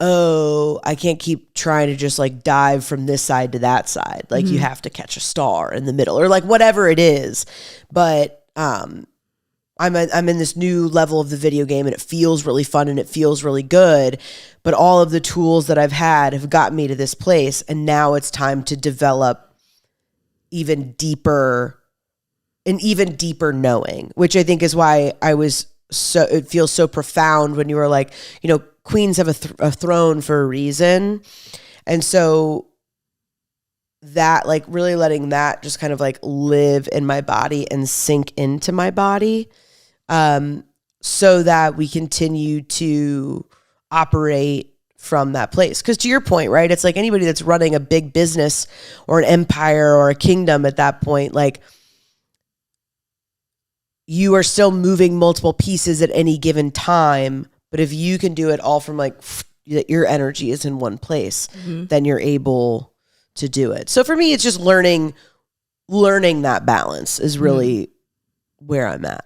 oh, I can't keep trying to just dive from this side to that side. You have to catch a star in the middle or whatever it is. But, I'm in this new level of the video game and it feels really fun and it feels really good, but all of the tools that I've had have gotten me to this place, and now it's time to develop even deeper knowing, which I think is why it feels so profound when you were like, queens have a throne for a reason. And so that, like, really letting that just kind of like live in my body and sink into my body, so that we continue to operate from that place. Because to your point, right, it's like anybody that's running a big business or an empire or a kingdom at that point, like, you are still moving multiple pieces at any given time. But if you can do it all from like your energy is in one place, then you're able to do it. So for me, it's just learning that balance is really where I'm at.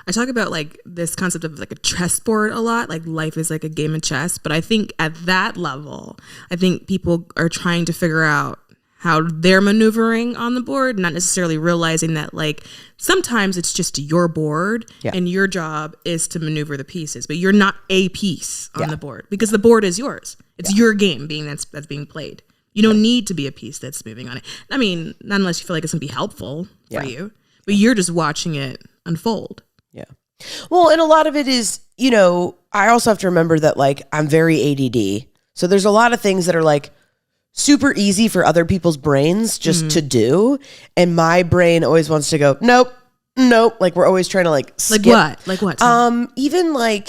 I talk about like this concept of like a chessboard a lot, like life is like a game of chess. But I think at that level, I think people are trying to figure out how they're maneuvering on the board, not necessarily realizing that like sometimes it's just your board and your job is to maneuver the pieces, but you're not a piece on the board because the board is yours. It's your game that's being played. You don't need to be a piece that's moving on it. I mean, not unless you feel like it's gonna be helpful for you, but you're just watching it unfold. Yeah. Well, and a lot of it is, I also have to remember that like I'm very ADD. So there's a lot of things that are like super easy for other people's brains just to do. And my brain always wants to go, nope. Like we're always trying to like skip. Like what? Even like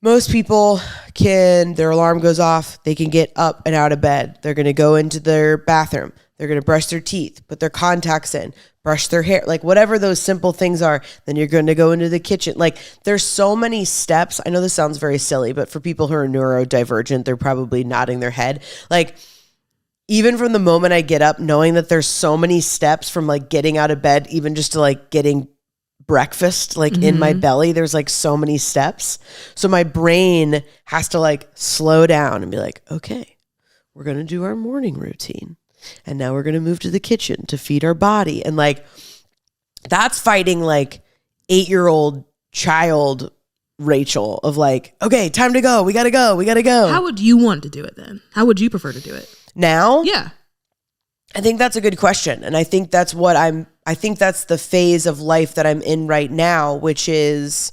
most people their alarm goes off. They can get up and out of bed. They're going to go into their bathroom. They're going to brush their teeth, put their contacts in, brush their hair, like whatever those simple things are. Then you're going to go into the kitchen. Like there's so many steps. I know this sounds very silly, but for people who are neurodivergent, they're probably nodding their head. Like even from the moment I get up, knowing that there's so many steps from like getting out of bed, even just to like getting breakfast, like in my belly, there's like so many steps. So my brain has to like slow down and be like, okay, we're going to do our morning routine. And now we're going to move to the kitchen to feed our body. And like, that's fighting like 8-year-old child Rachel of like, okay, time to go. We got to go. How would you want to do it then? How would you prefer to do it? Now? Yeah. I think that's a good question. And I think that's that's the phase of life that I'm in right now, which is,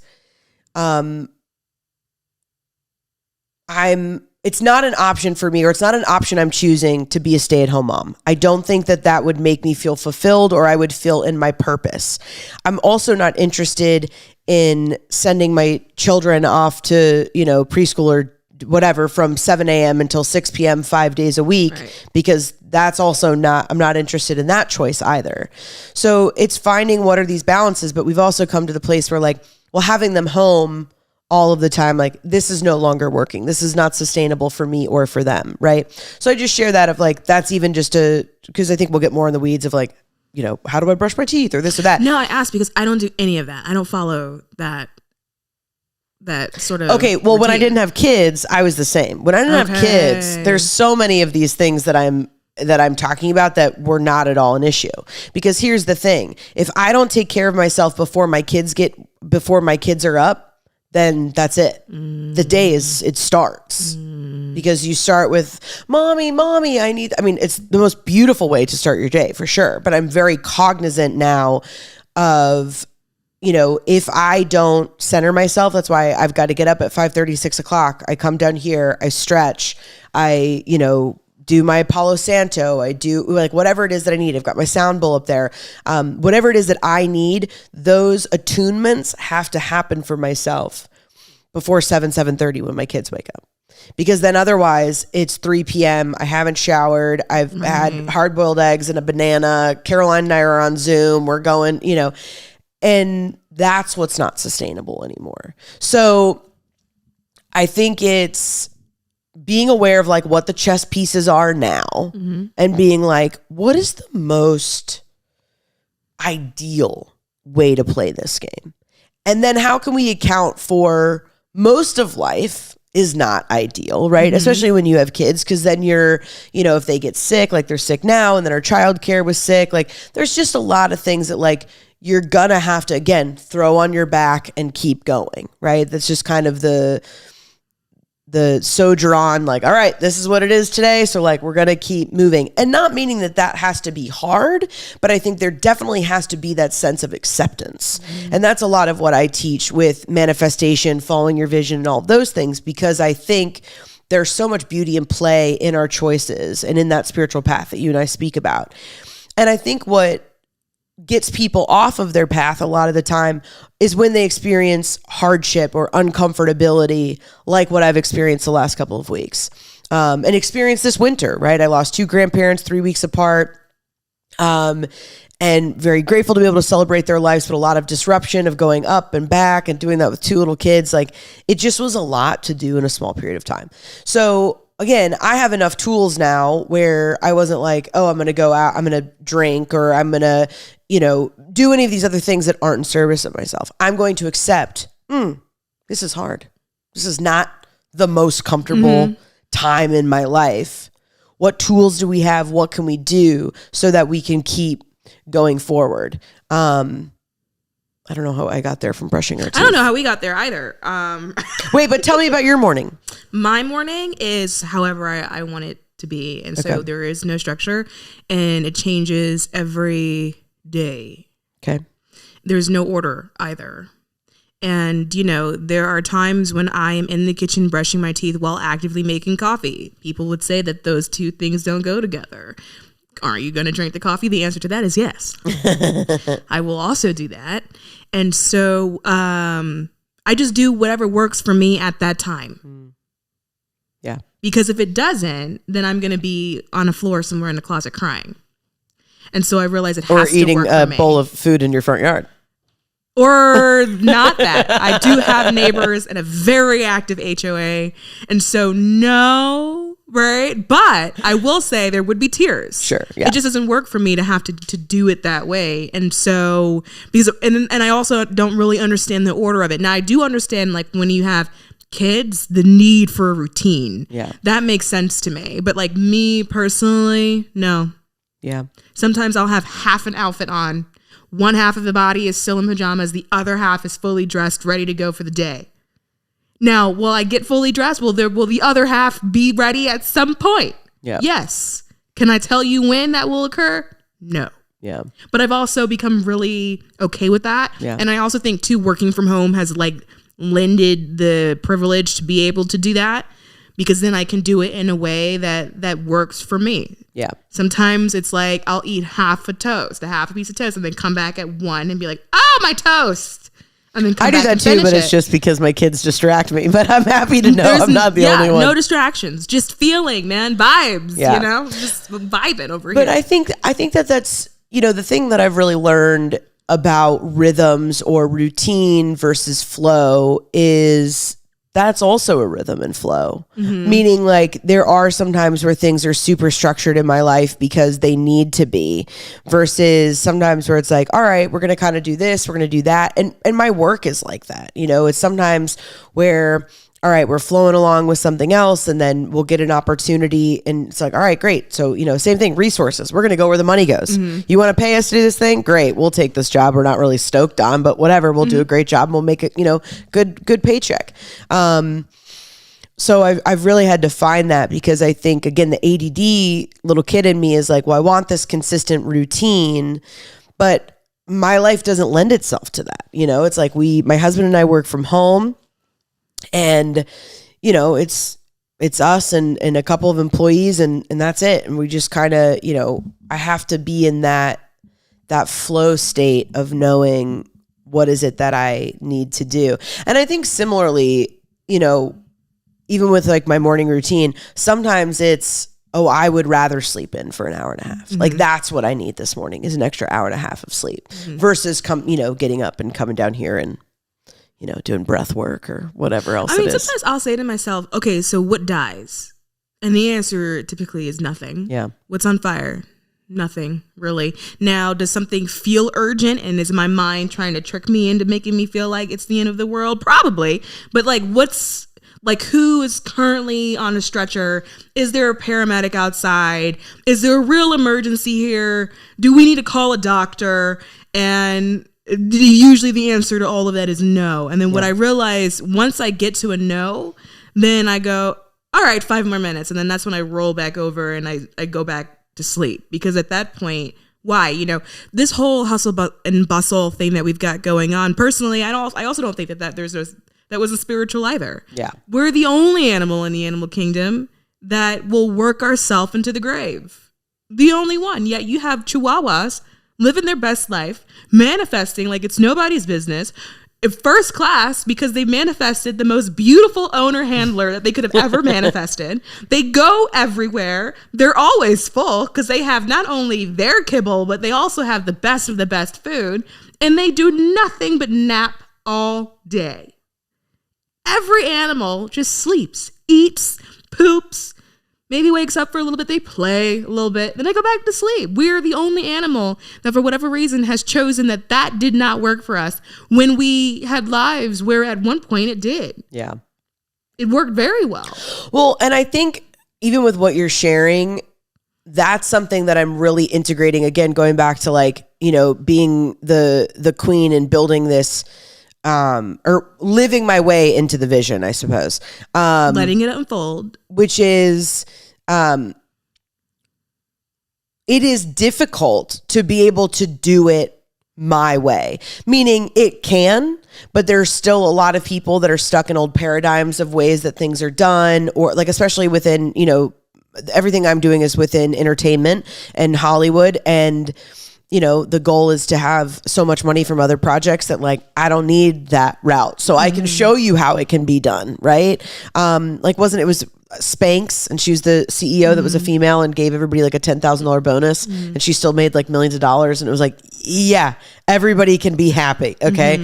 it's not an option for me, or it's not an option I'm choosing to be a stay-at-home mom. I don't think that would make me feel fulfilled, or I would feel in my purpose. I'm also not interested in sending my children off to, preschool or whatever from 7 a.m. until 6 p.m. 5 days a week, because that's also I'm not interested in that choice either. So it's finding what are these balances, but we've also come to the place where like, well, having them home all of the time, like this is no longer working. This is not sustainable for me or for them. Right. So I just share that of like, that's even just because I think we'll get more in the weeds of like, how do I brush my teeth or this or that? No, I asked because I don't do any of that. I don't follow that sort of. Okay. Well, routine. when I didn't have kids, I was the same. When I didn't have kids, there's so many of these things that I'm talking about that were not at all an issue. Because here's the thing. If I don't take care of myself before my kids are up, then that's it. The day it starts. Because you start with, mommy, it's the most beautiful way to start your day for sure. But I'm very cognizant now of, if I don't center myself, that's why I've got to get up at 5:30, 6 o'clock. I come down here, I stretch, I, do my Palo Santo. I do like whatever it is that I need. I've got my sound bowl up there. Whatever it is that I need, those attunements have to happen for myself before 7:30 when my kids wake up. Because then otherwise it's 3 p.m. I haven't showered. I've had hard-boiled eggs and a banana. Caroline and I are on Zoom. We're going, and that's what's not sustainable anymore. So I think it's being aware of like what the chess pieces are now and being like, what is the most ideal way to play this game? And then how can we account for most of life is not ideal, right? Especially when you have kids, because then you're, if they get sick, like they're sick now, and then our childcare was sick, like there's just a lot of things that like you're gonna have to, again, throw on your back and keep going, right? That's just kind of the soldier on, like, all right, this is what it is today. So like, we're going to keep moving, and not meaning that has to be hard, but I think there definitely has to be that sense of acceptance. Mm-hmm. And that's a lot of what I teach with manifestation, following your vision and all those things, because I think there's so much beauty and play in our choices and in that spiritual path that you and I speak about. And I think what gets people off of their path a lot of the time is when they experience hardship or uncomfortability, like what I've experienced the last couple of weeks, and experienced this winter, right? I lost 2 grandparents 3 weeks apart, and very grateful to be able to celebrate their lives, but a lot of disruption of going up and back and doing that with 2 little kids. Like, it just was a lot to do in a small period of time. So again, I have enough tools now where I wasn't like, oh, I'm going to go out, I'm going to drink, or I'm going to, do any of these other things that aren't in service of myself. I'm going to accept, this is hard. This is not the most comfortable time in my life. What tools do we have? What can we do so that we can keep going forward? I don't know how I got there from brushing our teeth. I don't know how we got there either. Wait, but tell me about your morning. My morning is however I want it to be. And so there is no structure, and it changes every day. Okay. There's no order either. And, there are times when I am in the kitchen brushing my teeth while actively making coffee. People would say that those 2 things don't go together. Aren't you going to drink the coffee? The answer to that is yes. I will also do that. And so I just do whatever works for me at that time. Yeah. Because if it doesn't, then I'm going to be on a floor somewhere in the closet crying. And so I realize it has to work for me. Or eating a bowl of food in your front yard. Or not that. I do have neighbors and a very active HOA. And so no, right? But I will say there would be tears. Sure. Yeah. It just doesn't work for me to have to do it that way. And so, and I also don't really understand the order of it. Now I do understand, like, when you have kids, the need for a routine. Yeah. That makes sense to me. But like me personally, no. Yeah. Sometimes I'll have half an outfit on. One half of the body is still in pajamas. The other half is fully dressed, ready to go for the day. Now, will I get fully dressed? Will the other half be ready at some point? Yeah. Yes. Can I tell you when that will occur? No. Yeah. But I've also become really okay with that. Yeah. And I also think too, working from home has lended the privilege to be able to do that, because then I can do it in a way that works for me. Yeah. Sometimes it's like I'll eat half a piece of toast, and then come back at 1 and be like, oh, my toast. And then I do that too, but it's just because my kids distract me. But I'm happy to know I'm not the only one. No distractions, just feeling, man, vibes. Yeah. Just vibing over but here. But I think that's the thing that I've really learned about rhythms or routine versus flow is that's also a rhythm and flow. Mm-hmm. Meaning, like, there are some times where things are super structured in my life because they need to be, versus sometimes where it's like, all right, we're going to kind of do this, we're going to do that. And my work is like that. It's sometimes where, all right, we're flowing along with something else, and then we'll get an opportunity, and it's like, all right, great. So, same thing, resources. We're going to go where the money goes. Mm-hmm. You want to pay us to do this thing? Great. We'll take this job we're not really stoked on, but whatever, we'll do a great job and we'll make it, good paycheck. So I've really had to find that, because I think, again, the ADD little kid in me is like, well, I want this consistent routine, but my life doesn't lend itself to that. It's like my husband and I work from home. And, it's us and a couple of employees, and that's it. And we just kind of, I have to be in that flow state of knowing what is it that I need to do. And I think similarly, even with like my morning routine, sometimes it's, oh, I would rather sleep in for an hour and a half. Mm-hmm. Like, that's what I need this morning, is an extra hour and a half of sleep, versus getting up and coming down here and, doing breath work or whatever else it is. Sometimes I'll say to myself, okay, so what dies? And the answer typically is nothing. Yeah. What's on fire? Nothing, really. Now, does something feel urgent, and is my mind trying to trick me into making me feel like it's the end of the world? Probably. But who is currently on a stretcher? Is there a paramedic outside? Is there a real emergency here? Do we need to call a doctor? And usually the answer to all of that is no. And then what I realize, once I get to a no, then I go, all right, 5 more minutes. And then that's when I roll back over and I go back to sleep. Because at that point, why? This whole hustle and bustle thing that we've got going on, personally, I also don't think that that was a spiritual either. Yeah. We're the only animal in the animal kingdom that will work ourselves into the grave. The only one. Yet you have chihuahuas living their best life, manifesting like it's nobody's business, first class, because they manifested the most beautiful owner handler that they could have ever manifested. They go everywhere. They're always full because they have not only their kibble, but they also have the best of the best food. And they do nothing but nap all day. Every animal just sleeps, eats, poops, maybe wakes up for a little bit, they play a little bit, then they go back to sleep. We're the only animal that for whatever reason has chosen that did not work for us when we had lives where at one point it did. Yeah. It worked very well. Well, and I think even with what you're sharing, that's something that I'm really integrating, again, going back to being the queen and building this, or living my way into the vision, I suppose. Letting it unfold. Which is, it is difficult to be able to do it my way. Meaning it can, but there's still a lot of people that are stuck in old paradigms of ways that things are done, or especially within, everything I'm doing is within entertainment and Hollywood, and the goal is to have so much money from other projects that I don't need that route. So I can show you how it can be done. Right. It was Spanx, and she was the CEO that was a female and gave everybody a $10,000 bonus, and she still made millions of dollars. And it was yeah, everybody can be happy. Okay.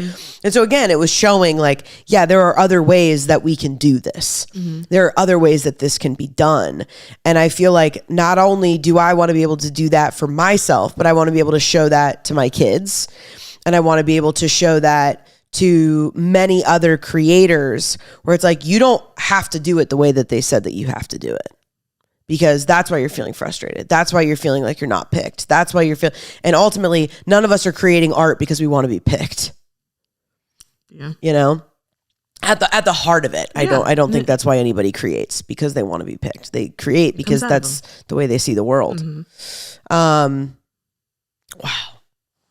And so again, it was showing there are other ways that we can do this. There are other ways that this can be done. And I feel not only do I want to be able to do that for myself, but I want to be able to show that to my kids. And I want to be able to show that to many other creators, where it's you don't have to do it the way that they said that you have to do it, because that's why you're feeling frustrated. That's why you're feeling like you're not picked. That's why you're and ultimately none of us are creating art because we want to be picked. Yeah. At the heart of it, I don't think that's why anybody creates, because they want to be picked. They create because that's the way they see the world. Wow.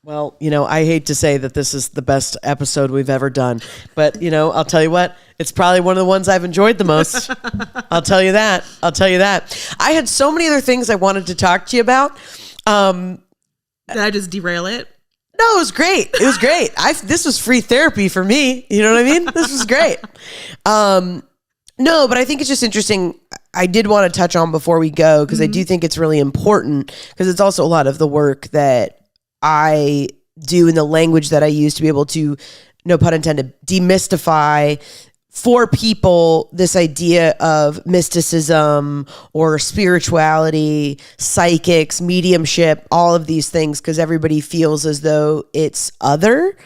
Well, I hate to say that this is the best episode we've ever done, but I'll tell you what, it's probably one of the ones I've enjoyed the most. I'll tell you that. I had so many other things I wanted to talk to you about. Did I just derail it? No, it was great. This was free therapy for me. You know what I mean? This was great. No, but I think it's just interesting. I did want to touch on before we go, because I do think it's really important, because it's also a lot of the work that I do in the language that I use to be able to, no pun intended, demystify for people this idea of mysticism or spirituality, psychics, mediumship, all of these things, because everybody feels as though it's other.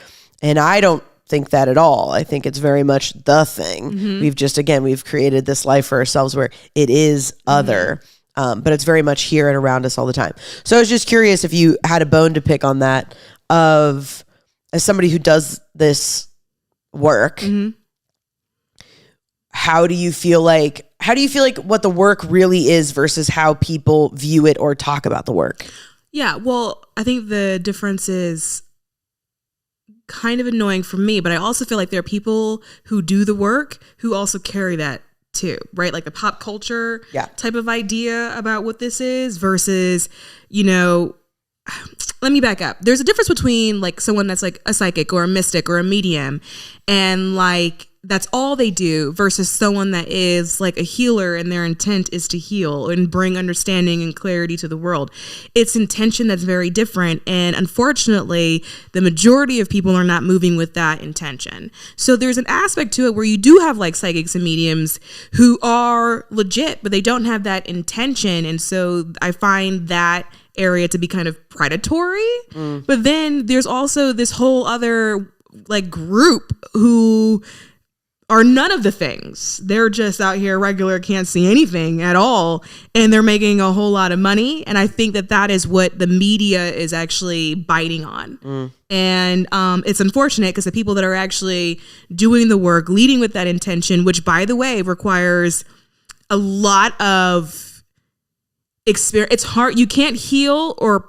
And I don't think that at all. I think it's very much the thing. We've created this life for ourselves where it is other. But it's very much here and around us all the time. So I was just curious if you had a bone to pick on that, as somebody who does this work, how do you feel like what the work really is versus how people view it or talk about the work? Yeah, well, I think the difference is kind of annoying for me, but I also feel like there are people who do the work who also carry that too, right? Like the pop culture type of idea about what this is versus, let me back up. There's a difference between someone that's a psychic or a mystic or a medium, and that's all they do, versus someone that is a healer and their intent is to heal and bring understanding and clarity to the world. It's intention that's very different. And unfortunately, the majority of people are not moving with that intention. So there's an aspect to it where you do have psychics and mediums who are legit, but they don't have that intention. And so I find that area to be kind of predatory. But then there's also this whole other group who are none of the things. They're just out here regular, can't see anything at all, and they're making a whole lot of money. And I think that is what the media is actually biting on. And it's unfortunate because the people that are actually doing the work, leading with that intention, which by the way requires a lot of experience. It's hard. You can't heal or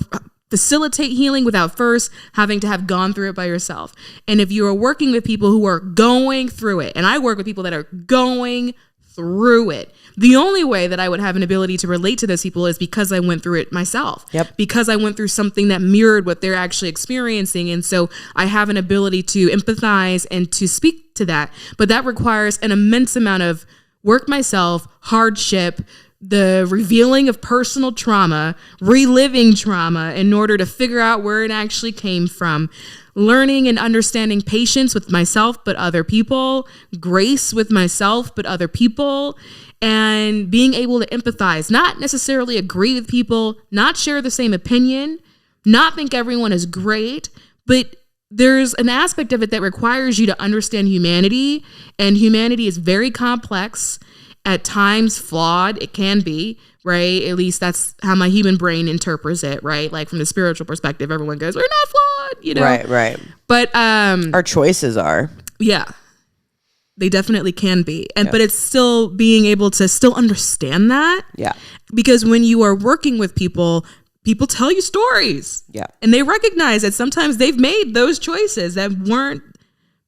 facilitate healing without first having to have gone through it by yourself. And if you are working with people who are going through it, and I work with people that are going through it, the only way that I would have an ability to relate to those people is because I went through it myself. Yep. Because I went through something that mirrored what they're actually experiencing. And so I have an ability to empathize and to speak to that. But that requires an immense amount of work myself, hardship, the revealing of personal trauma, reliving trauma in order to figure out where it actually came from, learning and understanding patience with myself, but other people, grace with myself, but other people, and being able to empathize, not necessarily agree with people, not share the same opinion, not think everyone is great, but there's an aspect of it that requires you to understand humanity, and humanity is very complex. At times flawed, it can be, right? At least that's how my human brain interprets it, right? Like from the spiritual perspective, everyone goes, we're not flawed, you know? Right. But our choices are. Yeah. They definitely can be. But it's still being able to still understand that. Yeah. Because when you are working with people tell you stories. Yeah. And they recognize that sometimes they've made those choices that weren't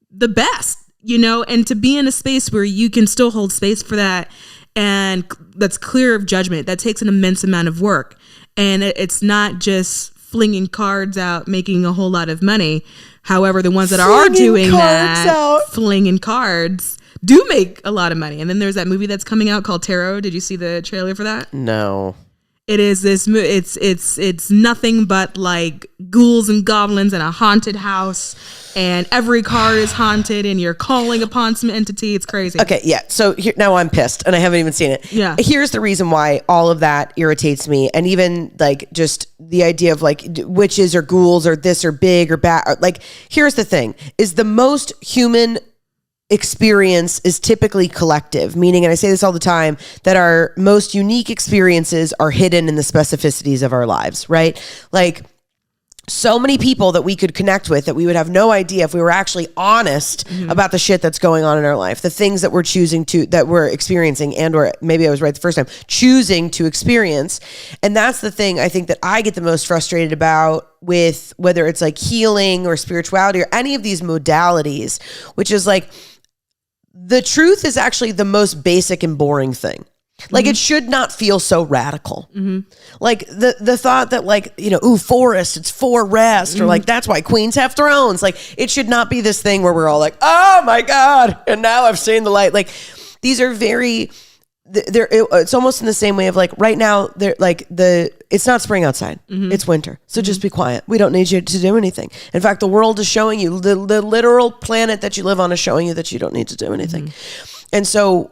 the best. You know, and to be in a space where you can still hold space for that and that's clear of judgment, that takes an immense amount of work. And it's not just flinging cards out, making a whole lot of money. However, the ones that are doing that, flinging cards, do make a lot of money. And then there's that movie that's coming out called Tarot. Did you see the trailer for that? No. It is this. It's nothing but like ghouls and goblins in a haunted house, and every card is haunted, and you're calling upon some entity. It's crazy. Okay, yeah. So now I'm pissed, and I haven't even seen it. Yeah. Here's the reason why all of that irritates me, and even like just the idea of like witches or ghouls or this or big or bad. Like, here's the thing: is the most human experience is typically collective, meaning, and I say this all the time, that our most unique experiences are hidden in the specificities of our lives, right? Like, so many people that we could connect with that we would have no idea if we were actually honest about the shit that's going on in our life, the things that we're experiencing, and or maybe I was right the first time, choosing to experience. And that's the thing I think that I get the most frustrated about with whether it's like healing or spirituality or any of these modalities, which is like, the truth is actually the most basic and boring thing. Like, it should not feel so radical. Like the thought that like, you know, ooh, forest, it's for rest, or like, that's why queens have thrones. Like, it should not be this thing where we're all like, oh my God, and now I've seen the light. Like, these are very, it's almost in the same way of like, right now, they're like it's not spring outside, it's winter. So just be quiet. We don't need you to do anything. In fact, the world is showing you, the literal planet that you live on is showing you that you don't need to do anything. And so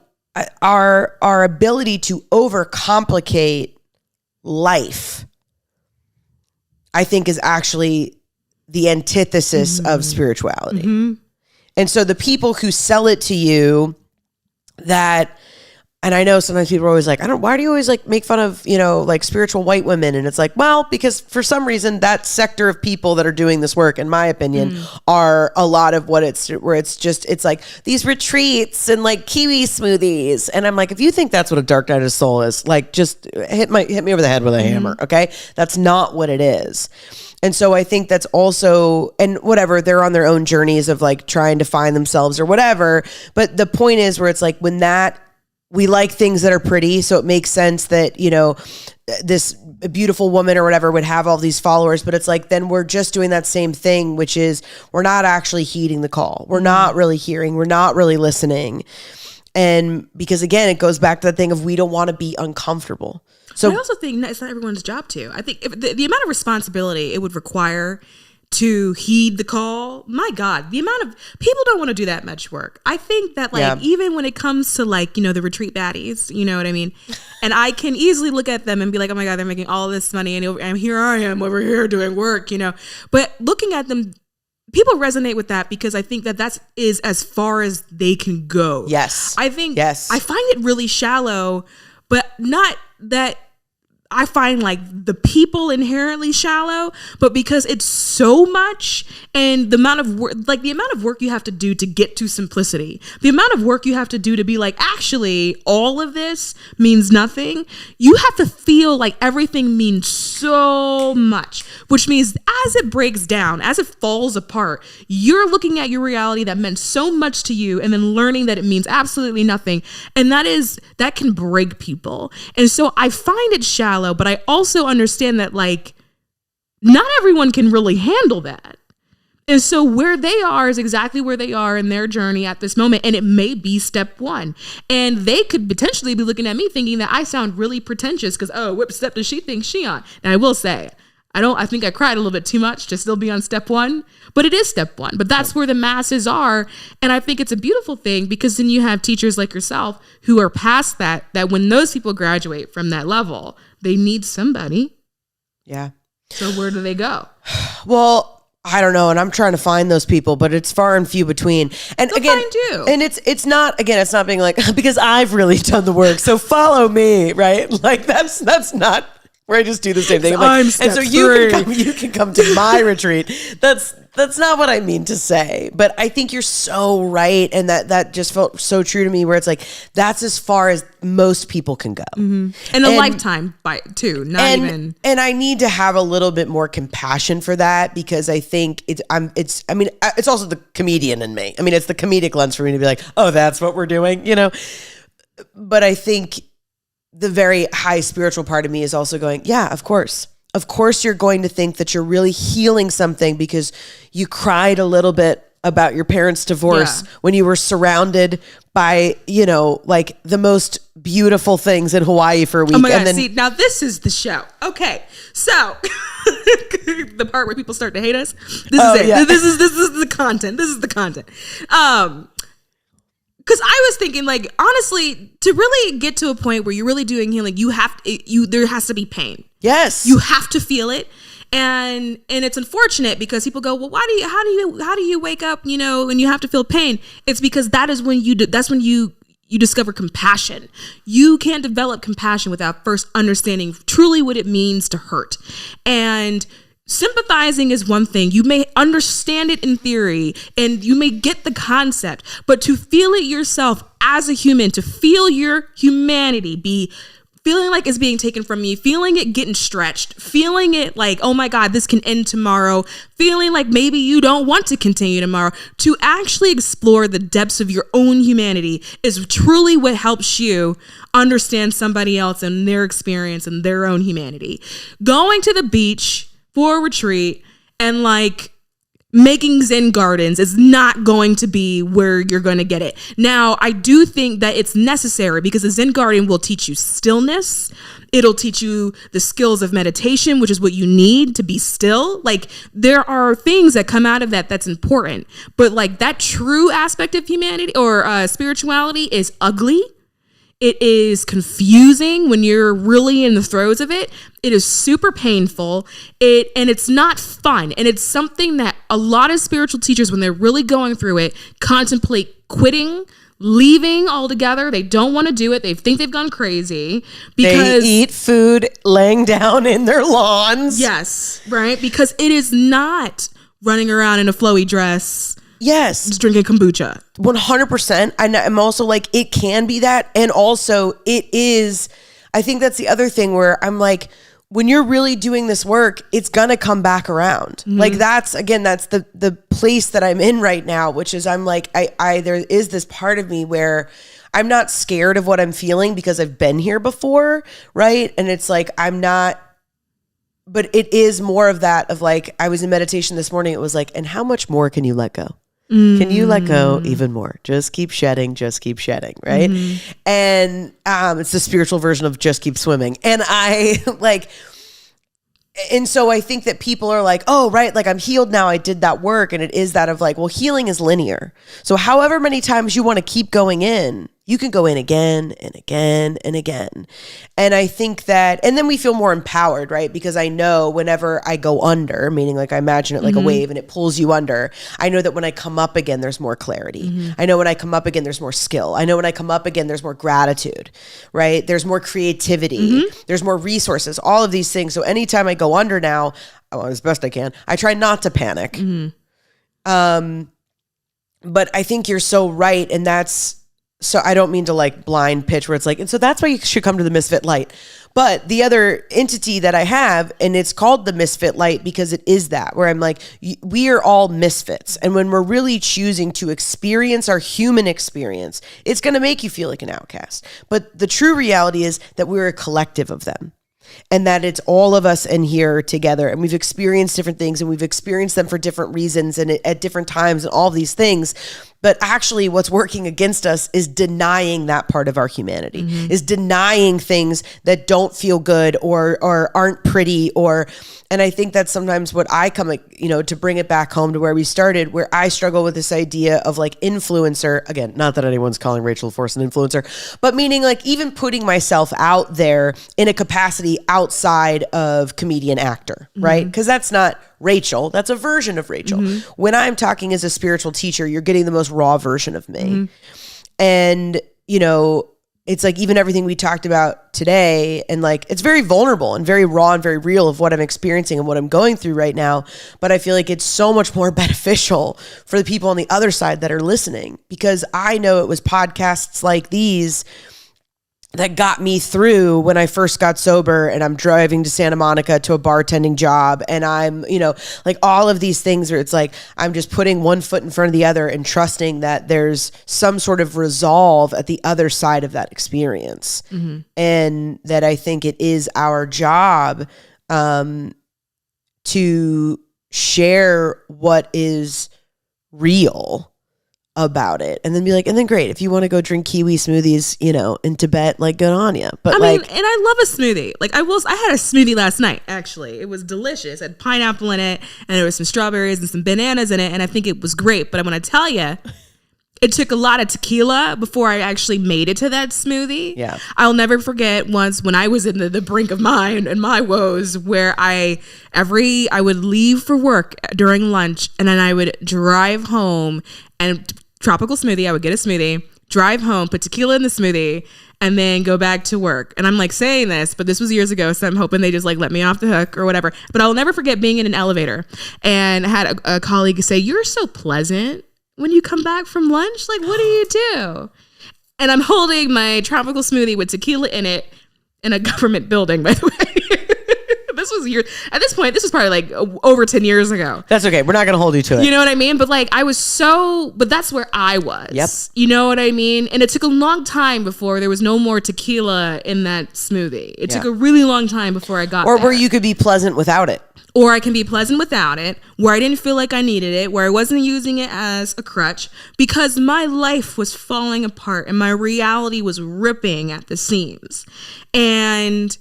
our ability to overcomplicate life, I think, is actually the antithesis of spirituality. And so the people who sell it to you that, and I know sometimes people are always like, why do you always like make fun of, you know, like spiritual white women? And it's like, well, because for some reason that sector of people that are doing this work, in my opinion, are a lot of what it's like these retreats and like kiwi smoothies. And I'm like, if you think that's what a dark night of the soul is, like, just hit me over the head with a hammer. Okay. That's not what it is. And so I think that's also, and whatever, they're on their own journeys of like trying to find themselves or whatever. But the point is where it's like, when that, we like things that are pretty, so it makes sense that, you know, this beautiful woman or whatever would have all these followers, but it's like, then we're just doing that same thing, which is we're not actually heeding the call. We're not really hearing. We're not really listening. And because again, it goes back to that thing of we don't want to be uncomfortable. So I also think it's not everyone's job to. I think if the amount of responsibility it would require to heed the call, my God, the amount of people don't want to do that much work. I think that like, even when it comes to like, you know, the retreat baddies, you know what I mean? And I can easily look at them and be like, oh my God, they're making all this money. And here I am over here doing work, you know, but looking at them people resonate with that because I think that is as far as they can go. Yes. I think Yes. I find it really shallow, but not that I find like the people inherently shallow, but because it's so much and the amount of work you have to do to get to simplicity, the amount of work you have to do to be like, actually, all of this means nothing. You have to feel like everything means so much, which means as it breaks down, as it falls apart, you're looking at your reality that meant so much to you and then learning that it means absolutely nothing. And that can break people. And so I find it shallow. But I also understand that like not everyone can really handle that. And so where they are is exactly where they are in their journey at this moment. And it may be step one. And they could potentially be looking at me thinking that I sound really pretentious because, oh, what step does she think she on? And I will say, I think I cried a little bit too much to still be on step one, but it is step one. But that's where the masses are. And I think it's a beautiful thing because then you have teachers like yourself who are past that when those people graduate from that level, they need somebody. Yeah. So where do they go? Well, I don't know. And I'm trying to find those people, but it's far and few between. And They'll again, find you. And it's not being like, because I've really done the work. So follow me, right? Like that's not where I just do the same thing. I'm and so you can come to my retreat. That's not what I mean to say, but I think you're so right. And that just felt so true to me where it's like, that's as far as most people can go. Mm-hmm. And a lifetime too, even. And I need to have a little bit more compassion for that because I think it's also the comedian in me. I mean, it's the comedic lens for me to be like, oh, that's what we're doing, but I think the very high spiritual part of me is also going, yeah, of course. Of course, you're going to think that you're really healing something because you cried a little bit about your parents' divorce when you were surrounded by, like the most beautiful things in Hawaii for a week. Oh my God. See, now this is the show. Okay. So the part where people start to hate us. This is it. Yeah. This is the content. This is the content. Because I was thinking, like, honestly, to really get to a point where you're really doing healing, there has to be pain. Yes, you have to feel it, and it's unfortunate because people go, well, how do you wake up, and you have to feel pain? It's because that's when you discover compassion. You can't develop compassion without first understanding truly what it means to hurt, and sympathizing is one thing. You may understand it in theory and you may get the concept, but to feel it yourself as a human, to feel your humanity feeling like it's being taken from you, feeling it getting stretched, feeling it like, oh my God, this can end tomorrow, feeling like maybe you don't want to continue tomorrow, to actually explore the depths of your own humanity is truly what helps you understand somebody else and their experience and their own humanity. Going to the beach for a retreat and like making Zen gardens is not going to be where you're going to get it. Now, I do think that it's necessary because a Zen garden will teach you stillness. It'll teach you the skills of meditation, which is what you need to be still. Like there are things that come out of that's important, but like that true aspect of humanity or spirituality is ugly. It is confusing when you're really in the throes of it. It is super painful. And it's not fun. And it's something that a lot of spiritual teachers, when they're really going through it, contemplate quitting, leaving altogether. They don't want to do it. They think they've gone crazy because they eat food laying down in their lawns. Yes, right? Because it is not running around in a flowy dress. Yes. Just drinking kombucha. 100%. I'm also like, it can be that. And also it is, I think that's the other thing where I'm like, when you're really doing this work, it's going to come back around. Mm-hmm. Like that's the place that I'm in right now, which is I'm like, there is this part of me where I'm not scared of what I'm feeling because I've been here before. Right. And it's like, I'm not, but it is more of that of like, I was in meditation this morning. It was like, and how much more can you let go? Can you let go even more? Just keep shedding, right? Mm-hmm. And it's the spiritual version of just keep swimming. And and so I think that people are like, oh, right, like I'm healed now. I did that work. And it is that of like, well, healing is linear. So however many times you want to keep going in, you can go in again and again and again. And I think that, and then we feel more empowered, right? Because I know whenever I go under, meaning like I imagine it like a wave and it pulls you under, I know that when I come up again, there's more clarity. I know when I come up again, there's more skill. I know when I come up again, there's more gratitude, right? There's more creativity. There's more resources, all of these things. So anytime I go under now, as best I can, I try not to panic. But I think you're so right. And so I don't mean to like blind pitch where it's like, and so that's why you should come to the Misfit Light. But the other entity that I have, and it's called the Misfit Light because it is that, where I'm like, we are all misfits. And when we're really choosing to experience our human experience, it's going to make you feel like an outcast. But the true reality is that we're a collective of them. And that it's all of us in here together, and we've experienced different things, and we've experienced them for different reasons and at different times and all these things. But actually what's working against us is denying that part of our humanity, is denying things that don't feel good or aren't pretty, and I think that's sometimes what I come, to bring it back home to where we started, where I struggle with this idea of like influencer. Again, not that anyone's calling Rachel LaForce an influencer, but meaning like even putting myself out there in a capacity outside of comedian actor, right? Because that's not Rachel. That's a version of Rachel. When I'm talking as a spiritual teacher, you're getting the most raw version of me. And, it's like even everything we talked about today, and like it's very vulnerable and very raw and very real of what I'm experiencing and what I'm going through right now. But I feel like it's so much more beneficial for the people on the other side that are listening, because I know it was podcasts like these that got me through when I first got sober, and I'm driving to Santa Monica to a bartending job. And I'm, like all of these things where it's like, I'm just putting one foot in front of the other and trusting that there's some sort of resolve at the other side of that experience. And that I think it is our job to share what is real about it, and then be like, and then great, if you want to go drink kiwi smoothies, in Tibet, like good on you. But and I love a smoothie. Like I had a smoothie last night, actually. It was delicious. It had pineapple in it, and there was some strawberries and some bananas in it, and I think it was great. But I'm going to tell you, it took a lot of tequila before I actually made it to that smoothie. Yeah. I'll never forget once when I was in the brink of mine and my woes, where I would leave for work during lunch, and then I would drive home and tropical smoothie. I would get a smoothie, drive home, put tequila in the smoothie, and then go back to work. And I'm like saying this, but this was years ago, so I'm hoping they just like let me off the hook or whatever. But I'll never forget being in an elevator and I had a colleague say, "You're so pleasant when you come back from lunch. Like, what do you do?" And I'm holding my tropical smoothie with tequila in it in a government building, by the way. This was at this point, this was probably like over 10 years ago. That's okay. We're not going to hold you to it. You know what I mean? But like, but that's where I was. Yep. You know what I mean? And it took a long time before there was no more tequila in that smoothie. It took a really long time before I got there. Or where you could be pleasant without it. Or I can be pleasant without it, where I didn't feel like I needed it, where I wasn't using it as a crutch, because my life was falling apart and my reality was ripping at the seams. And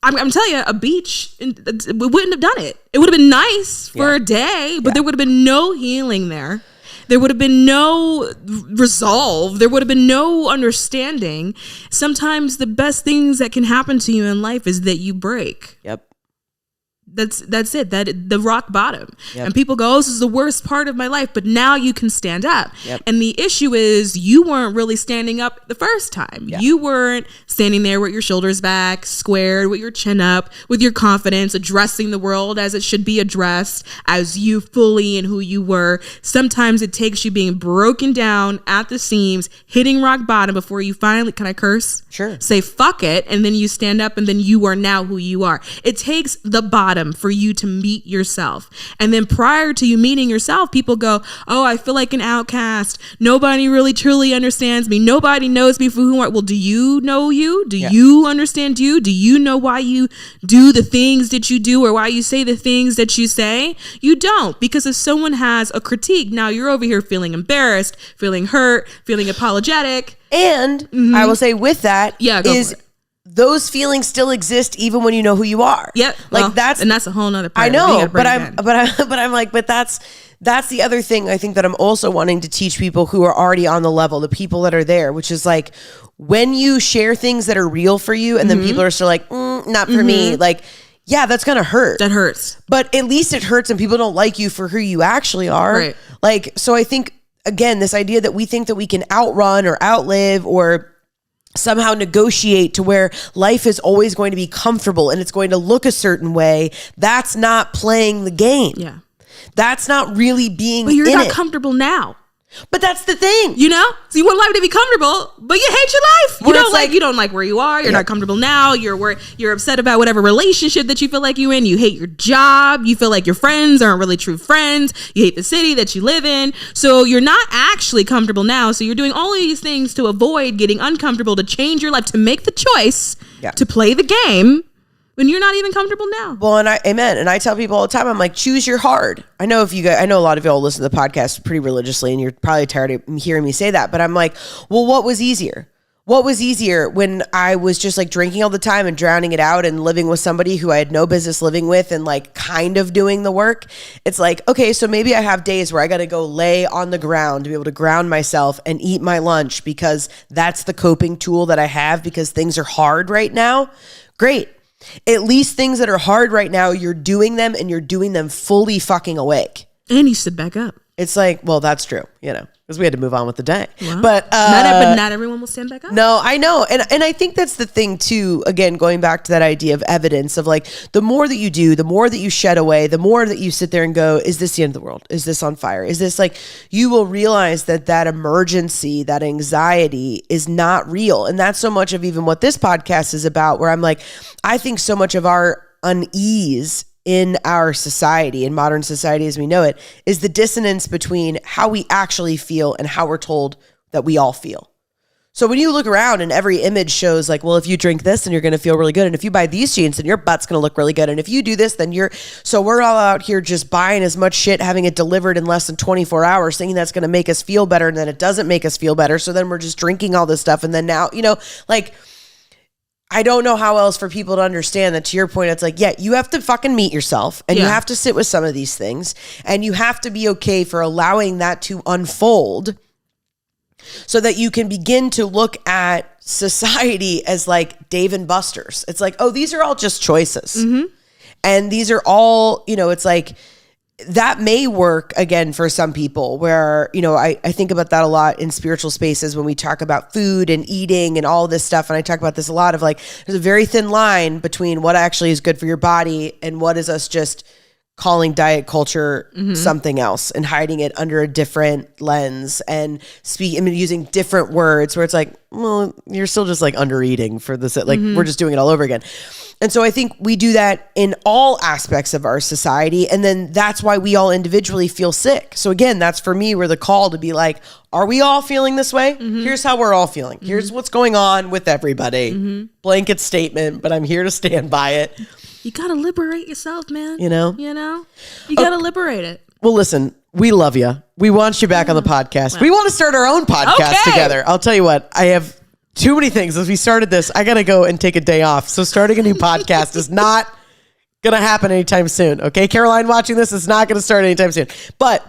I'm telling you, a beach, we wouldn't have done it. It would have been nice for a day, but there would have been no healing there. There would have been no resolve. There would have been no understanding. Sometimes the best things that can happen to you in life is that you break. Yep. That's it. The rock bottom. Yep. And people go, "Oh, this is the worst part of my life," but now you can stand up. Yep. And the issue is you weren't really standing up the first time. Yep. You weren't standing there with your shoulders back, squared, with your chin up, with your confidence, addressing the world as it should be addressed, as you fully and who you were. Sometimes it takes you being broken down at the seams, hitting rock bottom before you finally, can I curse? Sure. Say fuck it, and then you stand up, and then you are now who you are. It takes the bottom for you to meet yourself. And then prior to you meeting yourself, people go, "Oh, I feel like an outcast. Nobody really truly understands me. Nobody knows me for who I am." Well, do you know you? Do you understand you? Do you know why you do the things that you do, or why you say the things that you say? You don't, because if someone has a critique, now you're over here feeling embarrassed, feeling hurt, feeling apologetic. And I will say with that, go for it. Those feelings still exist even when you know who you are. Yep. Like that's a whole nother part. I know, but I'm like, but that's the other thing I think that I'm also wanting to teach people who are already on the level, the people that are there, which is like, when you share things that are real for you and then people are still like, not for me, like, yeah, that's going to hurt. That hurts. But at least it hurts and people don't like you for who you actually are. Right. Like, so I think, again, this idea that we think that we can outrun or outlive or somehow negotiate to where life is always going to be comfortable and it's going to look a certain way, that's not playing the game. Yeah. That's not really being But you're in not it. comfortable now. But that's the thing. You know? So you want life to be comfortable, but you hate your life. Where it's like- You don't like where you are. You're not comfortable now. You're upset about whatever relationship that you feel like you're in. You hate your job. You feel like your friends aren't really true friends. You hate the city that you live in. So you're not actually comfortable now. So you're doing all of these things to avoid getting uncomfortable, to change your life, to make the choice to play the game when you're not even comfortable now. Well, amen. And I tell people all the time, I'm like, choose your hard. I know a lot of y'all listen to the podcast pretty religiously and you're probably tired of hearing me say that, but I'm like, well, what was easier? What was easier when I was just like drinking all the time and drowning it out and living with somebody who I had no business living with and like kind of doing the work? It's like, okay, so maybe I have days where I got to go lay on the ground to be able to ground myself and eat my lunch because that's the coping tool that I have because things are hard right now. Great. At least things that are hard right now, you're doing them and you're doing them fully fucking awake. And you sit back up. It's like, well, that's true, because we had to move on with the day. Well, but not everyone will stand back up. No, I know. And I think that's the thing too, again, going back to that idea of evidence of like, the more that you do, the more that you shed away, the more that you sit there and go, is this the end of the world? Is this on fire? Is this like, you will realize that emergency, that anxiety is not real. And that's so much of even what this podcast is about, where I'm like, I think so much of our unease in our society, in modern society as we know it, is the dissonance between how we actually feel and how we're told that we all feel. So when you look around and every image shows like, well, if you drink this, then you're going to feel really good. And if you buy these jeans, then your butt's going to look really good. And if you do this, then so we're all out here just buying as much shit, having it delivered in less than 24 hours, thinking that's going to make us feel better. And then it doesn't make us feel better. So then we're just drinking all this stuff. And then now, like, I don't know how else for people to understand that, to your point, it's like, yeah, you have to fucking meet yourself and you have to sit with some of these things and you have to be okay for allowing that to unfold so that you can begin to look at society as like Dave and Buster's. It's like, oh, these are all just choices. Mm-hmm. And these are all, it's like, that may work again for some people where, I think about that a lot in spiritual spaces when we talk about food and eating and all this stuff. And I talk about this a lot of like, there's a very thin line between what actually is good for your body and what is us just calling diet culture something else and hiding it under a different lens and using different words where it's like, well, you're still just like under eating for this. Like we're just doing it all over again. And so I think we do that in all aspects of our society. And then that's why we all individually feel sick. So again, that's for me where the call to be like, are we all feeling this way? Here's how we're all feeling. Here's what's going on with everybody. Blanket statement, but I'm here to stand by it. You got to liberate yourself, man. You know? You got to liberate it. Well, listen, we love you. We want you back on the podcast. Well, we want to start our own podcast together. I'll tell you what, I have too many things. As we started this, I got to go and take a day off. So starting a new podcast is not going to happen anytime soon. Okay, Caroline watching this, is not going to start anytime soon. But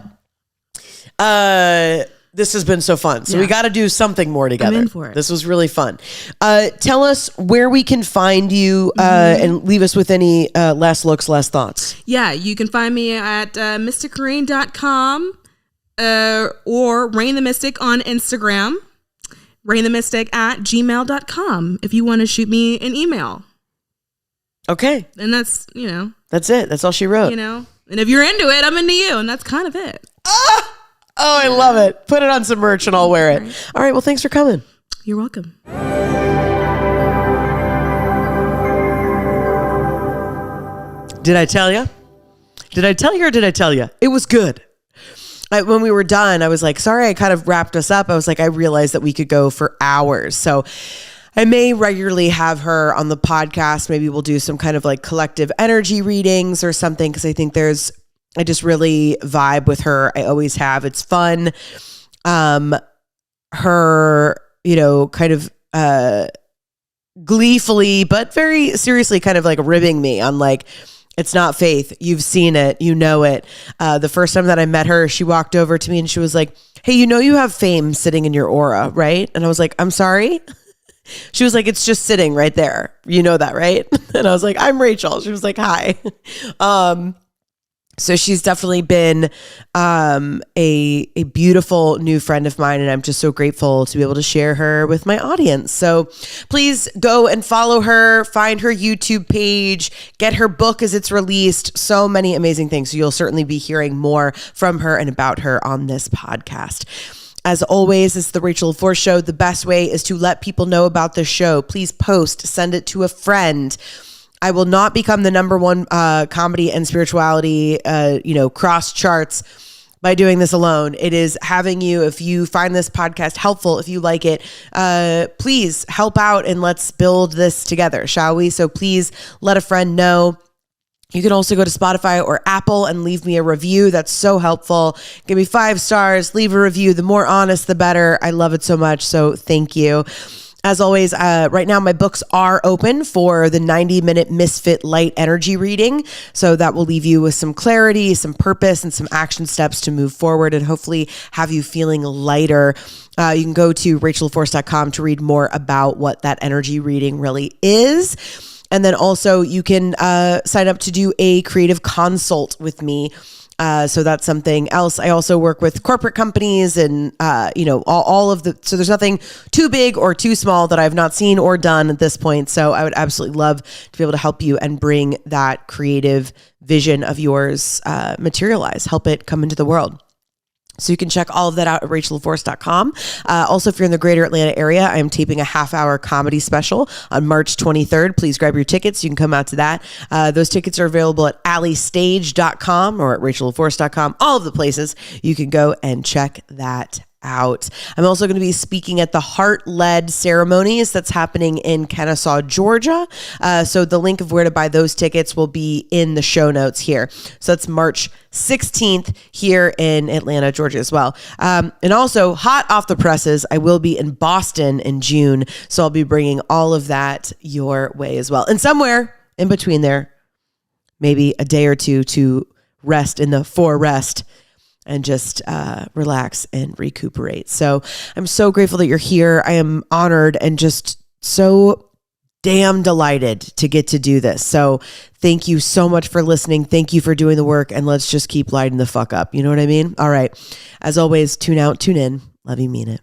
this has been so fun. So we got to do something more together. I'm in for it. This was really fun. Tell us where we can find you and leave us with any last looks, last thoughts. Yeah, you can find me at mysticrain.com or Rainn the Mystic on Instagram. rainnthemystic@gmail.com if you want to shoot me an email. Okay. And that's, That's it. That's all she wrote. And if you're into it, I'm into you. And that's kind of it. Oh, I love it. Put it on some merch and I'll wear it. All right. Well, thanks for coming. You're welcome. Did I tell you? Did I tell you or did I tell you? It was good. When we were done, I was like, sorry, I kind of wrapped us up. I was like, I realized that we could go for hours. So I may regularly have her on the podcast. Maybe we'll do some kind of like collective energy readings or something. Cause I think I just really vibe with her. I always have. It's fun. Her, kind of, gleefully, but very seriously kind of like ribbing me on like, It's not faith. You've seen it. You know it. The first time that I met her, she walked over to me and she was like, hey, you know you have fame sitting in your aura, right? And I was like, I'm sorry? She was like, it's just sitting right there. You know that, right? And I was like, I'm Rachel. She was like, hi. So she's definitely been a beautiful new friend of mine, and I'm just so grateful to be able to share her with my audience. So please go and follow her, find her YouTube page, get her book as it's released. So many amazing things. So you'll certainly be hearing more from her and about her on this podcast. As always, it's the Rachel LaForce Show. The best way is to let people know about the show. Please post, send it to a friend. I will not become the number one comedy and spirituality, cross charts by doing this alone. It is having you, if you find this podcast helpful, if you like it, please help out and let's build this together, shall we? So please let a friend know. You can also go to Spotify or Apple and leave me a review. That's so helpful. Give me 5 stars, leave a review. The more honest, the better. I love it so much. So thank you. As always, right now my books are open for the 90-minute Misfit Light Energy reading. So that will leave you with some clarity, some purpose, and some action steps to move forward and hopefully have you feeling lighter. You can go to rainnthemystic.com to read more about what that energy reading really is. And then also you can sign up to do a creative consult with me. So that's something else. I also work with corporate companies and, all of so there's nothing too big or too small that I've not seen or done at this point. So I would absolutely love to be able to help you and bring that creative vision of yours materialize, help it come into the world. So you can check all of that out at rainnthemystic.com. Also, if you're in the greater Atlanta area, I am taping a half-hour comedy special on March 23rd. Please grab your tickets. You can come out to that. Those tickets are available at allystage.com or at rainnthemystic.com. All of the places you can go and check that out. I'm also going to be speaking at the Heart-Led Ceremonies that's happening in Kennesaw, Georgia. So the link of where to buy those tickets will be in the show notes here. So that's March 16th here in Atlanta, Georgia as well. And also hot off the presses, I will be in Boston in June. So I'll be bringing all of that your way as well. And somewhere in between there, maybe a day or two to rest in the rest and just relax and recuperate. So I'm so grateful that you're here. I am honored and just so damn delighted to get to do this. So thank you so much for listening. Thank you for doing the work, and let's just keep lighting the fuck up. You know what I mean? All right. As always, tune out, tune in. Love you, mean it.